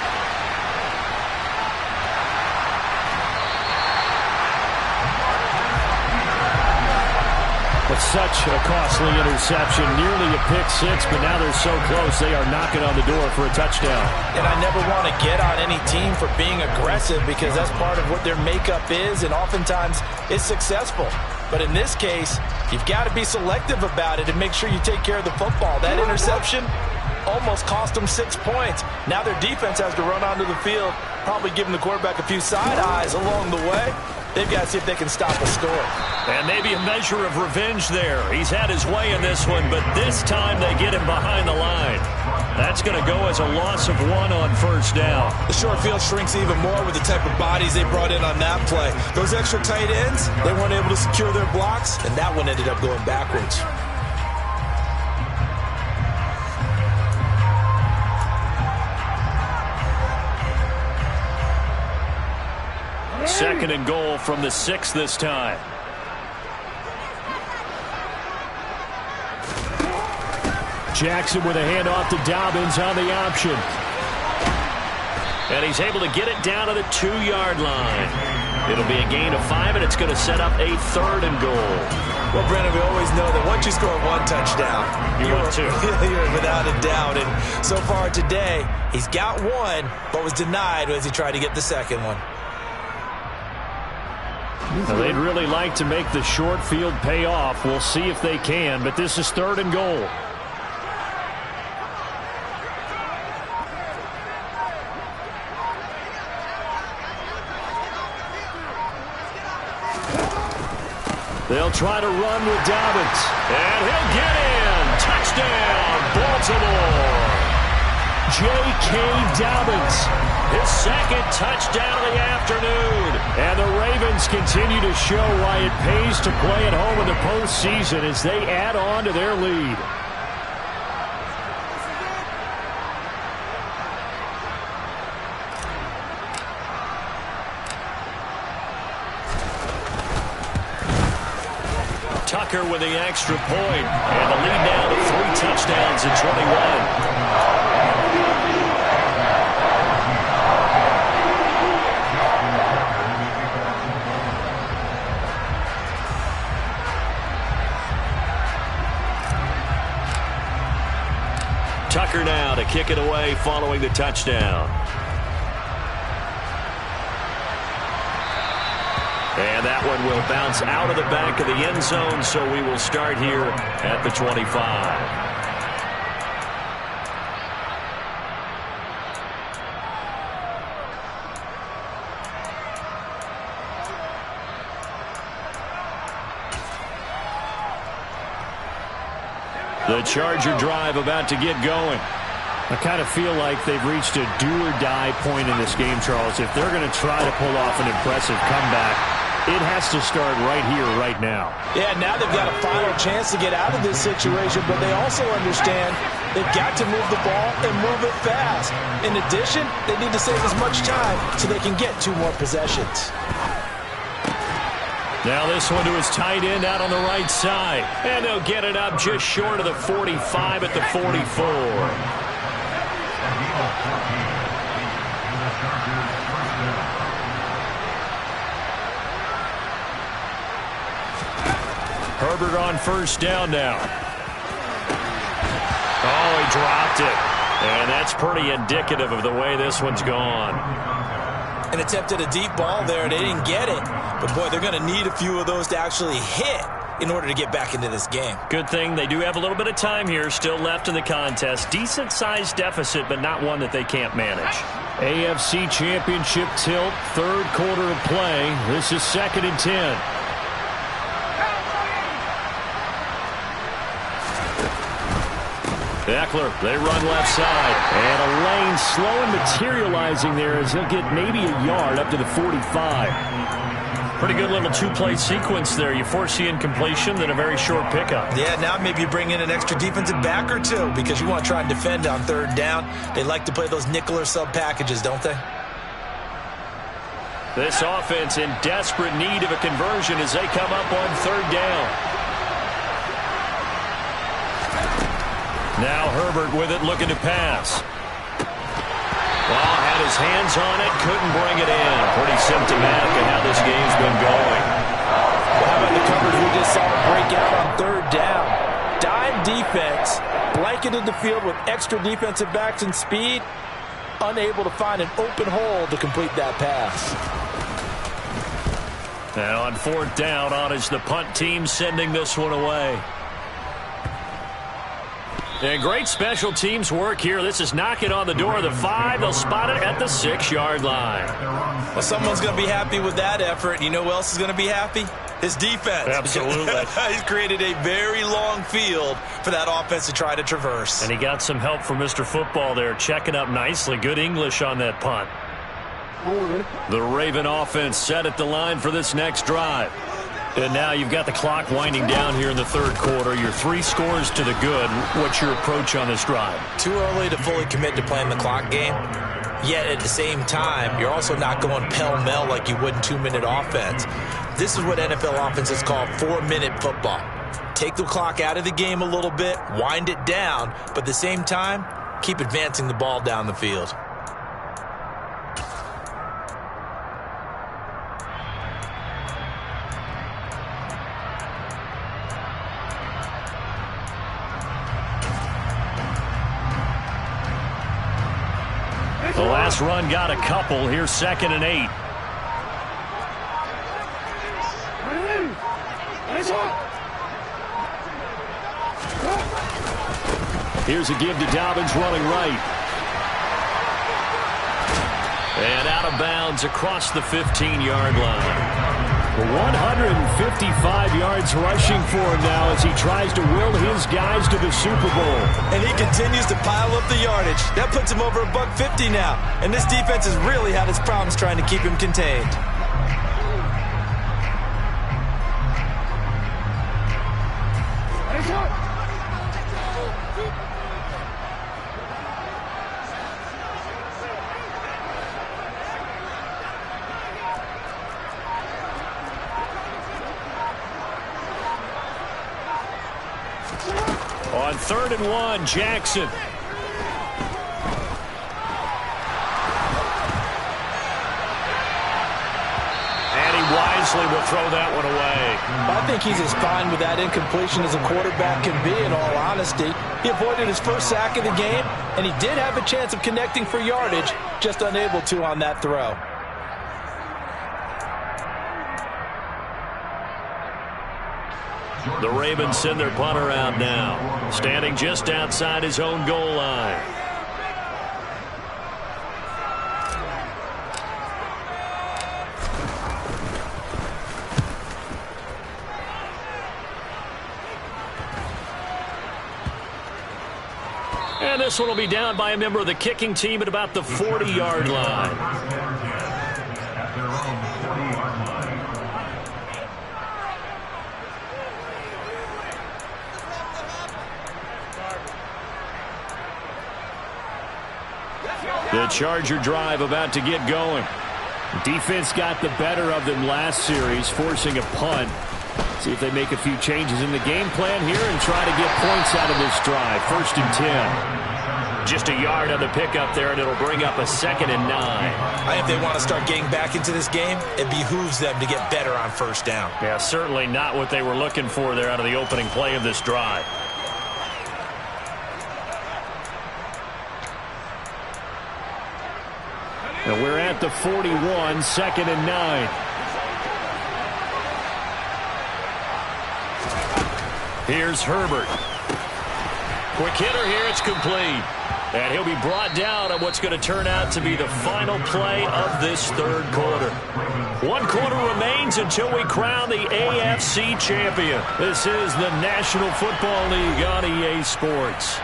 It's such a costly interception, nearly a pick six, but now they're so close they are knocking on the door for a touchdown. And I never want to get on any team for being aggressive because that's part of what their makeup is, and oftentimes it's successful. But in this case, you've got to be selective about it and make sure you take care of the football. That interception almost cost them 6 points. Now their defense has to run onto the field, probably giving the quarterback a few side eyes along the way. They've got to see if they can stop a score. And maybe a measure of revenge there. He's had his way in this one, but this time they get him behind the line. That's going to go as a loss of 1 on first down. The short field shrinks even more with the type of bodies they brought in on that play. Those extra tight ends, they weren't able to secure their blocks, and that one ended up going backwards. Second and goal from the 6 this time. Jackson with a handoff to Dobbins on the option. And he's able to get it down to the 2-yard line. It'll be a gain of 5, and it's going to set up a 3rd and goal. Well, Brandon, we always know that once you score 1 touchdown, you're 2. You're without a doubt. And so far today, he's got 1, but was denied as he tried to get the second one. Well, they'd really like to make the short field pay off. We'll see if they can, but this is 3rd and goal. They'll try to run with Dobbins. And he'll get in. Touchdown, Baltimore. J.K. Dobbins. His 2nd touchdown of the afternoon. And the Ravens continue to show why it pays to play at home in the postseason as they add on to their lead. Tucker with the extra point. And the lead now to 3 touchdowns at 21. Tucker now to kick it away following the touchdown. And that one will bounce out of the back of the end zone, so we will start here at the 25. The Charger drive about to get going. I kind of feel like they've reached a do-or-die point in this game, Charles. If they're going to try to pull off an impressive comeback, it has to start right here, right now. Yeah, now they've got a final chance to get out of this situation, but they also understand they've got to move the ball and move it fast. In addition, they need to save as much time so they can get 2 more possessions. Now this one to his tight end out on the right side. And they'll get it up just short of the 45 at the 44. Herbert on first down now. Oh, he dropped it. And that's pretty indicative of the way this one's gone. And attempted a deep ball there. They didn't get it. But, boy, they're going to need a few of those to actually hit in order to get back into this game. Good thing they do have a little bit of time here still left in the contest. Decent-sized deficit, but not one that they can't manage. AFC Championship tilt, 3rd quarter of play. This is 2nd and 10. Eckler, they run left side. And a lane slow and materializing there as he'll get maybe a yard up to the 45. Pretty good little 2-play sequence there. You foresee incompletion, then a very short pickup. Yeah, now maybe you bring in an extra defensive back or 2 because you want to try and defend on 3rd down. They like to play those nickel or sub packages, don't they? This offense in desperate need of a conversion as they come up on 3rd down. Now Herbert with it, looking to pass. Well, had his hands on it, couldn't bring it in. Pretty symptomatic of how this game's been going. Well, how about the coverage we just saw break out on 3rd defense blanketed the field with extra defensive backs and speed, unable to find an open hole to complete that pass. And on fourth down, on is the punt team sending this one away. And great special teams work here. This is knocking on the door of the 5. They'll spot it at the 6-yard line. Well, someone's going to be happy with that effort. You know who else is going to be happy? His defense. Absolutely. He's created a very long field for that offense to try to traverse. And he got some help from Mr. Football there, checking up nicely. Good English on that punt. The Raven offense set at the line for this next drive. And now you've got the clock winding down here in the third quarter. You're 3 scores to the good. What's your approach on this drive? Too early to fully commit to playing the clock game. Yet at the same time, you're also not going pell-mell like you would in 2-minute offense. This is what NFL offenses call 4-minute football. Take the clock out of the game a little bit, wind it down, but at the same time, keep advancing the ball down the field. The last run got a couple. Here's 2nd and 8. Here's a give to Dobbins running right. And out of bounds across the 15-yard line. 155 yards rushing for him now as he tries to will his guys to the Super Bowl. And he continues to pile up the yardage. That puts him over $150 now. And this defense has really had its problems trying to keep him contained. On 3rd and 1, Jackson. And he wisely will throw that one away. I think he's as fine with that incompletion as a quarterback can be, in all honesty. He avoided his first sack of the game, and he did have a chance of connecting for yardage, just unable to on that throw. The Ravens send their punter out now, standing just outside his own goal line. And this one will be down by a member of the kicking team at about the 40-yard line. The Charger drive about to get going. Defense got the better of them last series, forcing a punt. See if they make a few changes in the game plan here and try to get points out of this drive. 1st and 10. Just a yard on the pickup there, and it'll bring up a 2nd and 9. I think if they want to start getting back into this game, it behooves them to get better on 1st down. Yeah, certainly not what they were looking for there out of the opening play of this drive. And we're at the 41, 2nd and 9. Here's Herbert. Quick hitter here, it's complete. And he'll be brought down on what's going to turn out to be the final play of this third quarter. 1 quarter remains until we crown the AFC champion. This is the National Football League on EA Sports.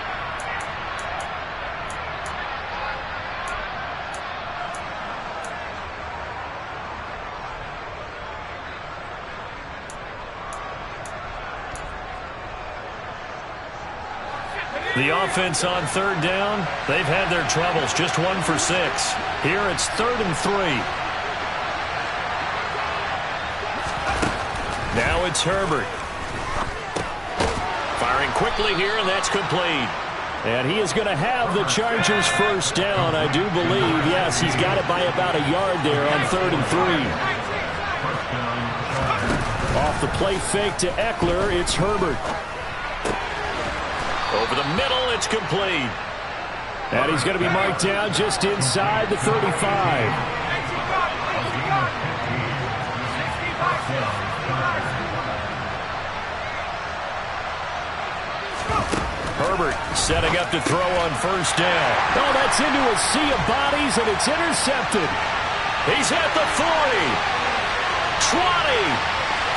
The offense on 3rd down, they've had their troubles, just 1 for 6. Here it's 3rd and 3. Now it's Herbert. Firing quickly here, and that's complete. And he is going to have the Chargers 1st down, I do believe. Yes, he's got it by about a yard there on 3rd and 3. Off the play fake to Eckler, it's Herbert. Over the middle, it's complete. And he's going to be marked down just inside the 35. Herbert setting up to throw on first down. Oh, that's into a sea of bodies, and it's intercepted. He's at the 40, 20,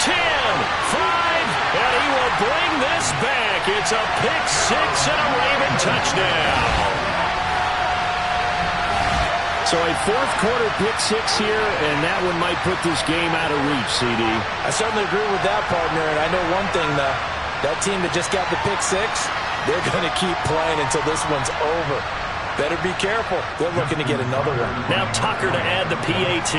10, 5, and he will bring this back. It's a pick six and a Raven touchdown. So a fourth-quarter pick six here, and that one might put this game out of reach, CD. I certainly agree with that, partner, and I know one thing, though. That team that just got the pick six, they're going to keep playing until this one's over. Better be careful. They're looking to get another one. Now Tucker to add the PAT.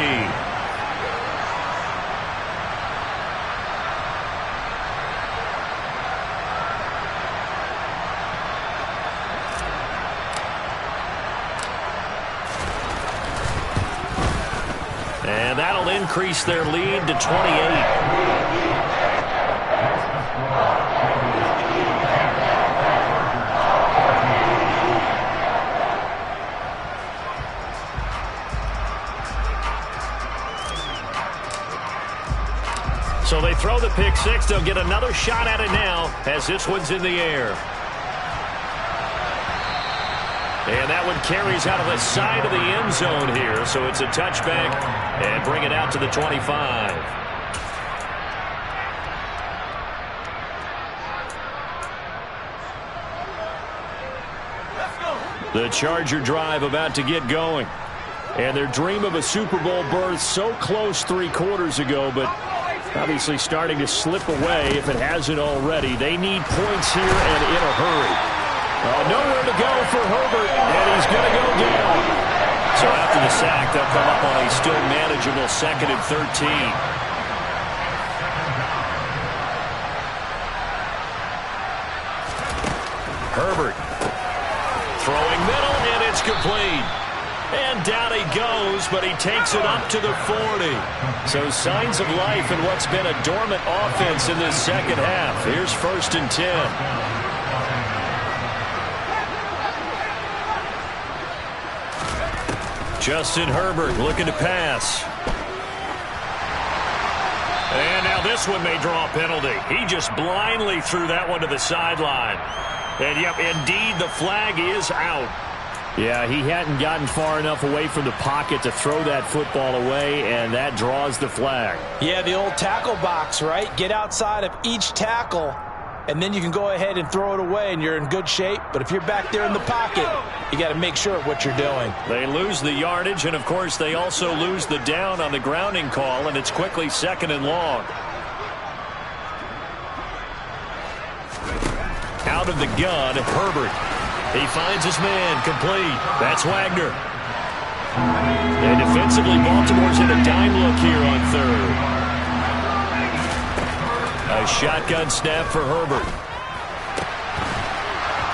And that'll increase their lead to 28. So they throw the pick six. They'll get another shot at it now as this one's in the air. And that one carries out of the side of the end zone here. So it's a touchback and bring it out to the 25. The Charger drive about to get going. And their dream of a Super Bowl berth so close 3 quarters ago, but obviously starting to slip away if it hasn't already. They need points here and in a hurry. Nowhere to go for Herbert, and he's going to go down. So after the sack, they'll come up on a still manageable 2nd and 13. Herbert throwing middle, and it's complete. And down he goes, but he takes it up to the 40. So signs of life in what's been a dormant offense in this second half. Here's 1st and 10. Justin Herbert looking to pass. And now this one may draw a penalty. He just blindly threw that one to the sideline. And yep, indeed, the flag is out. Yeah, he hadn't gotten far enough away from the pocket to throw that football away, and that draws the flag. Yeah, the old tackle box, right? Get outside of each tackle, and then you can go ahead and throw it away, and you're in good shape. But if you're back there in the pocket, you got to make sure of what you're doing. They lose the yardage, and, of course, they also lose the down on the grounding call, and it's quickly 2nd and long. Out of the gun, Herbert. He finds his man, complete. That's Wagner. And defensively, Baltimore's in a dime look here on 3rd. A shotgun snap for Herbert.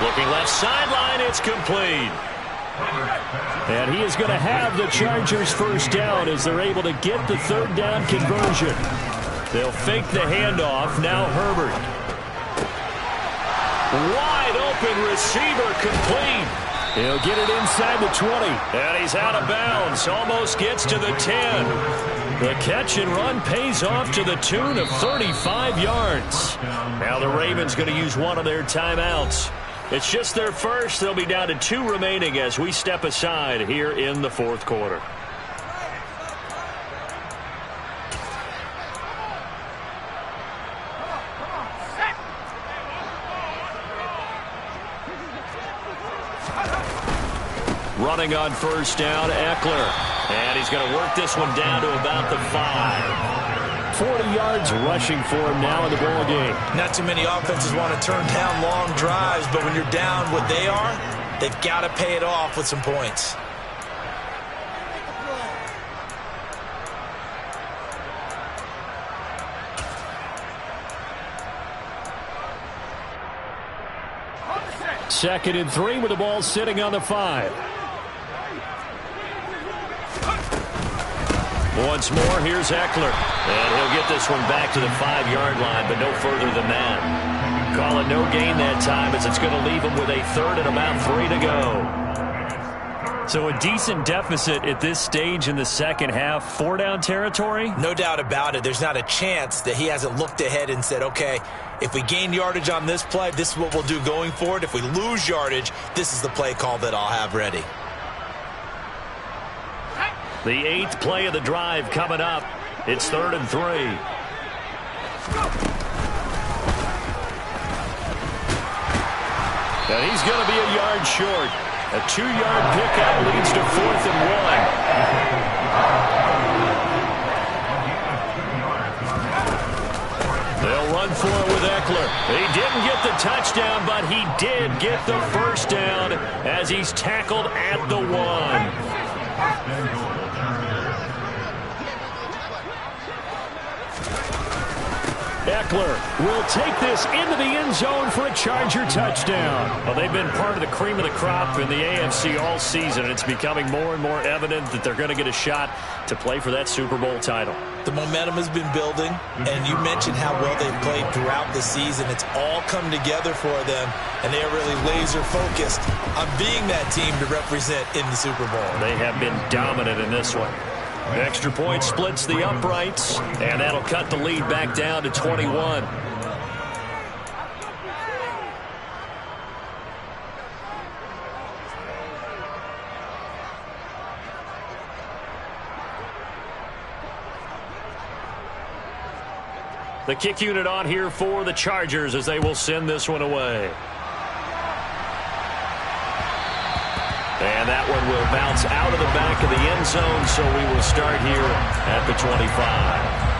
Looking left sideline, it's complete. And he is going to have the Chargers' first down as they're able to get the 3rd down conversion. They'll fake the handoff. Now Herbert. Wide open receiver, complete. He'll get it inside the 20. And he's out of bounds. Almost gets to the 10. The catch and run pays off to the tune of 35 yards. Now the Ravens going to use one of their timeouts. It's just their first. They'll be down to 2 remaining as we step aside here in the 4th quarter. Running on first down, Eckler. And he's going to work this one down to about the 5. 40 yards rushing for him now in the ball game. Not too many offenses want to turn down long drives, but when you're down what they are, they've got to pay it off with some points. Second and 3 with the ball sitting on the 5. Once more, here's Eckler. And he'll get this one back to the 5-yard line, but no further than that. Call it no gain that time, as it's going to leave him with a third and about 3 to go. So a decent deficit at this stage in the second half. 4-down territory? No doubt about it. There's not a chance that he hasn't looked ahead and said, okay, if we gain yardage on this play, this is what we'll do going forward. If we lose yardage, this is the play call that I'll have ready. The 8th play of the drive coming up. It's 3rd and 3. And he's going to be a yard short. A 2-yard pickup leads to 4th and 1. They'll run for it with Eckler. He didn't get the touchdown, but he did get the first down as he's tackled at the 1. Eckler will take this into the end zone for a Charger touchdown. Well, they've been part of the cream of the crop in the AFC all season, and it's becoming more and more evident that they're going to get a shot to play for that Super Bowl title. The momentum has been building, and you mentioned how well they've played throughout the season. It's all come together for them, and they are really laser-focused on being that team to represent in the Super Bowl. They have been dominant in this one. Extra point splits the uprights, and that'll cut the lead back down to 21. The kick unit on here for the Chargers as they will send this one away. And that one will bounce out of the back of the end zone, so we will start here at the 25.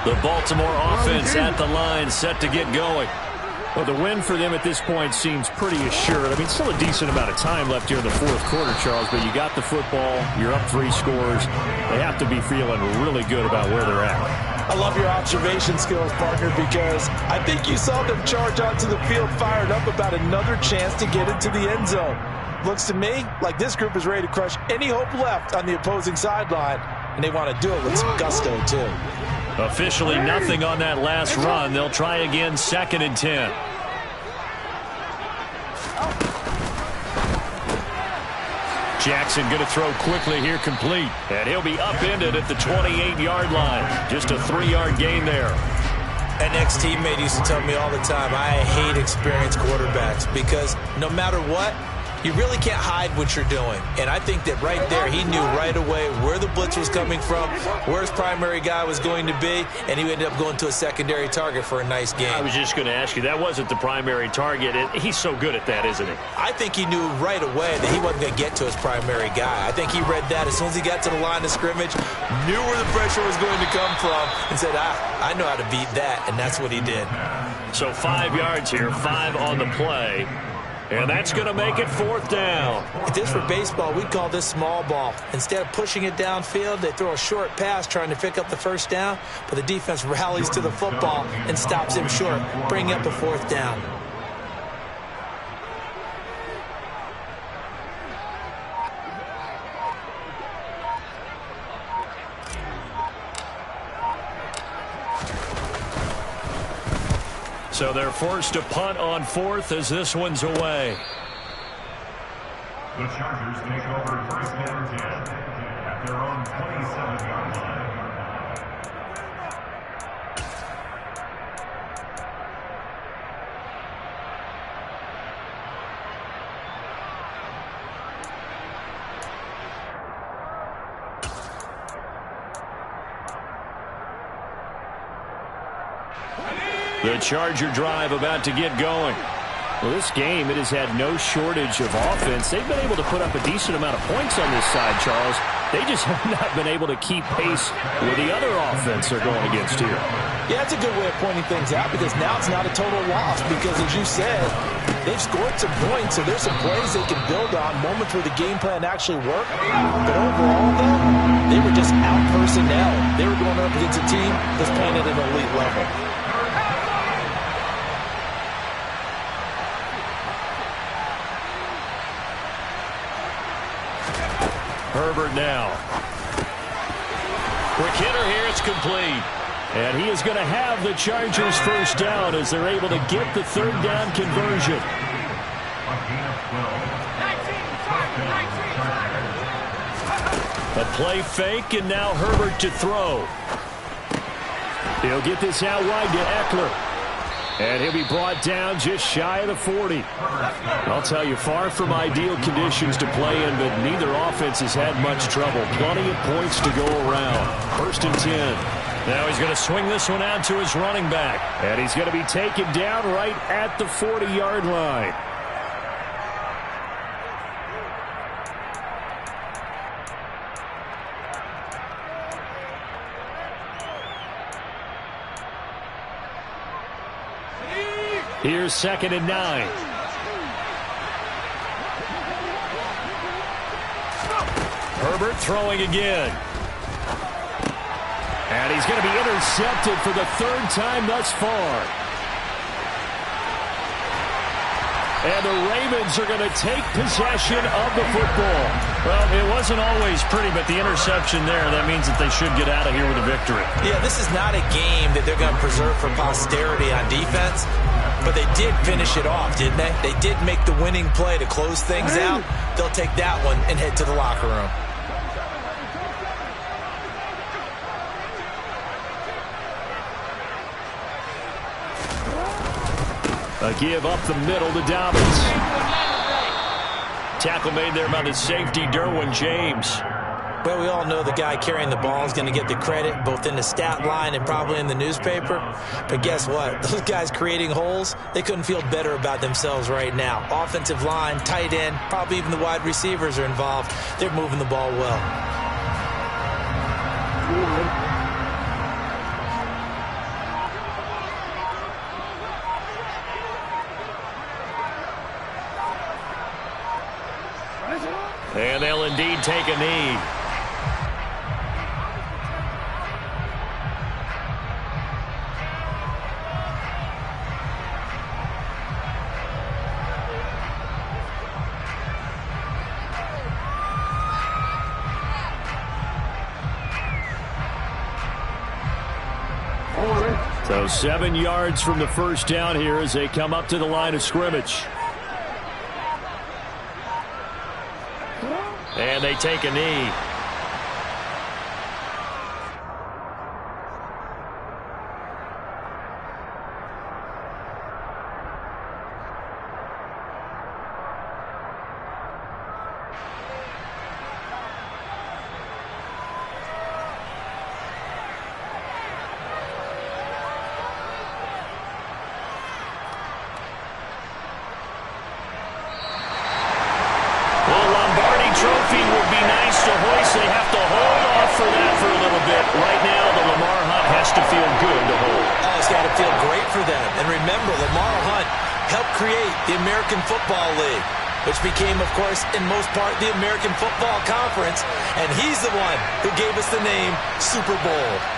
The Baltimore offense at the line, set to get going. Well, the win for them at this point seems pretty assured. I mean, still a decent amount of time left here in the 4th quarter, Charles, but you got the football, you're up 3 scores. They have to be feeling really good about where they're at. I love your observation skills, partner, because I think you saw them charge onto the field fired up about another chance to get into the end zone. Looks to me like this group is ready to crush any hope left on the opposing sideline, and they want to do it with some gusto, too. Officially nothing on that last run. They'll try again, 2nd and 10. Jackson going to throw quickly here, complete. And he'll be upended at the 28-yard line. Just a 3-yard gain there. An ex-teammate used to tell me all the time, I hate experienced quarterbacks because no matter what, you really can't hide what you're doing. And I think that right there, he knew right away where the blitz was coming from, where his primary guy was going to be, and he ended up going to a secondary target for a nice game. I was just going to ask you, that wasn't the primary target. He's so good at that, isn't he? I think he knew right away that he wasn't going to get to his primary guy. I think he read that as soon as he got to the line of scrimmage, knew where the pressure was going to come from, and said, I know how to beat that, and that's what he did. So 5 yards here, 5 on the play. And that's going to make it 4th down. If this were baseball, we'd call this small ball. Instead of pushing it downfield, they throw a short pass trying to pick up the 1st down, but the defense rallies to the football and stops him short, bringing up a 4th down. So they're forced to punt on 4th as this one's away. The Chargers take over 1st and 10 at their own 27-yard line. The Charger drive about to get going. Well, this game, it has had no shortage of offense. They've been able to put up a decent amount of points on this side, Charles. They just have not been able to keep pace with the other offense they're going against here. Yeah, that's a good way of pointing things out because now it's not a total loss because, as you said, they've scored some points, so there's some plays they can build on, moments where the game plan actually worked. But overall, though, they were just out personnel. They were going up against a team that's playing at an elite level. Herbert now. Quick hitter here, it's complete. And he is going to have the Chargers first down as they're able to get the third down conversion. A play fake, and now Herbert to throw. He'll get this out wide to Eckler. And he'll be brought down just shy of the 40. I'll tell you, far from ideal conditions to play in, but neither offense has had much trouble. Plenty of points to go around. First and 10. Now he's going to swing this one out to his running back. And he's going to be taken down right at the 40-yard line. Here's 2nd and 9. Herbert throwing again. And he's going to be intercepted for the third time thus far. And the Ravens are going to take possession of the football. Well, it wasn't always pretty, but the interception there, that means that they should get out of here with a victory. Yeah, this is not a game that they're going to preserve for posterity on defense, but they did finish it off, didn't they? They did make the winning play to close things out. They'll take that one and head to the locker room. A give up the middle to Dobbins. Tackle made there by the safety, Derwin James. Well, we all know the guy carrying the ball is going to get the credit, both in the stat line and probably in the newspaper. But guess what? Those guys creating holes, they couldn't feel better about themselves right now. Offensive line, tight end, probably even the wide receivers are involved. They're moving the ball well. And they'll indeed take a knee. So 7 yards from the first down here as they come up to the line of scrimmage. And they take a knee. Right now, the Lamar Hunt has to feel good to hold. Oh, it's got to feel great for them. And remember, Lamar Hunt helped create the American Football League, which became, of course, in most part, the American Football Conference. And he's the one who gave us the name Super Bowl.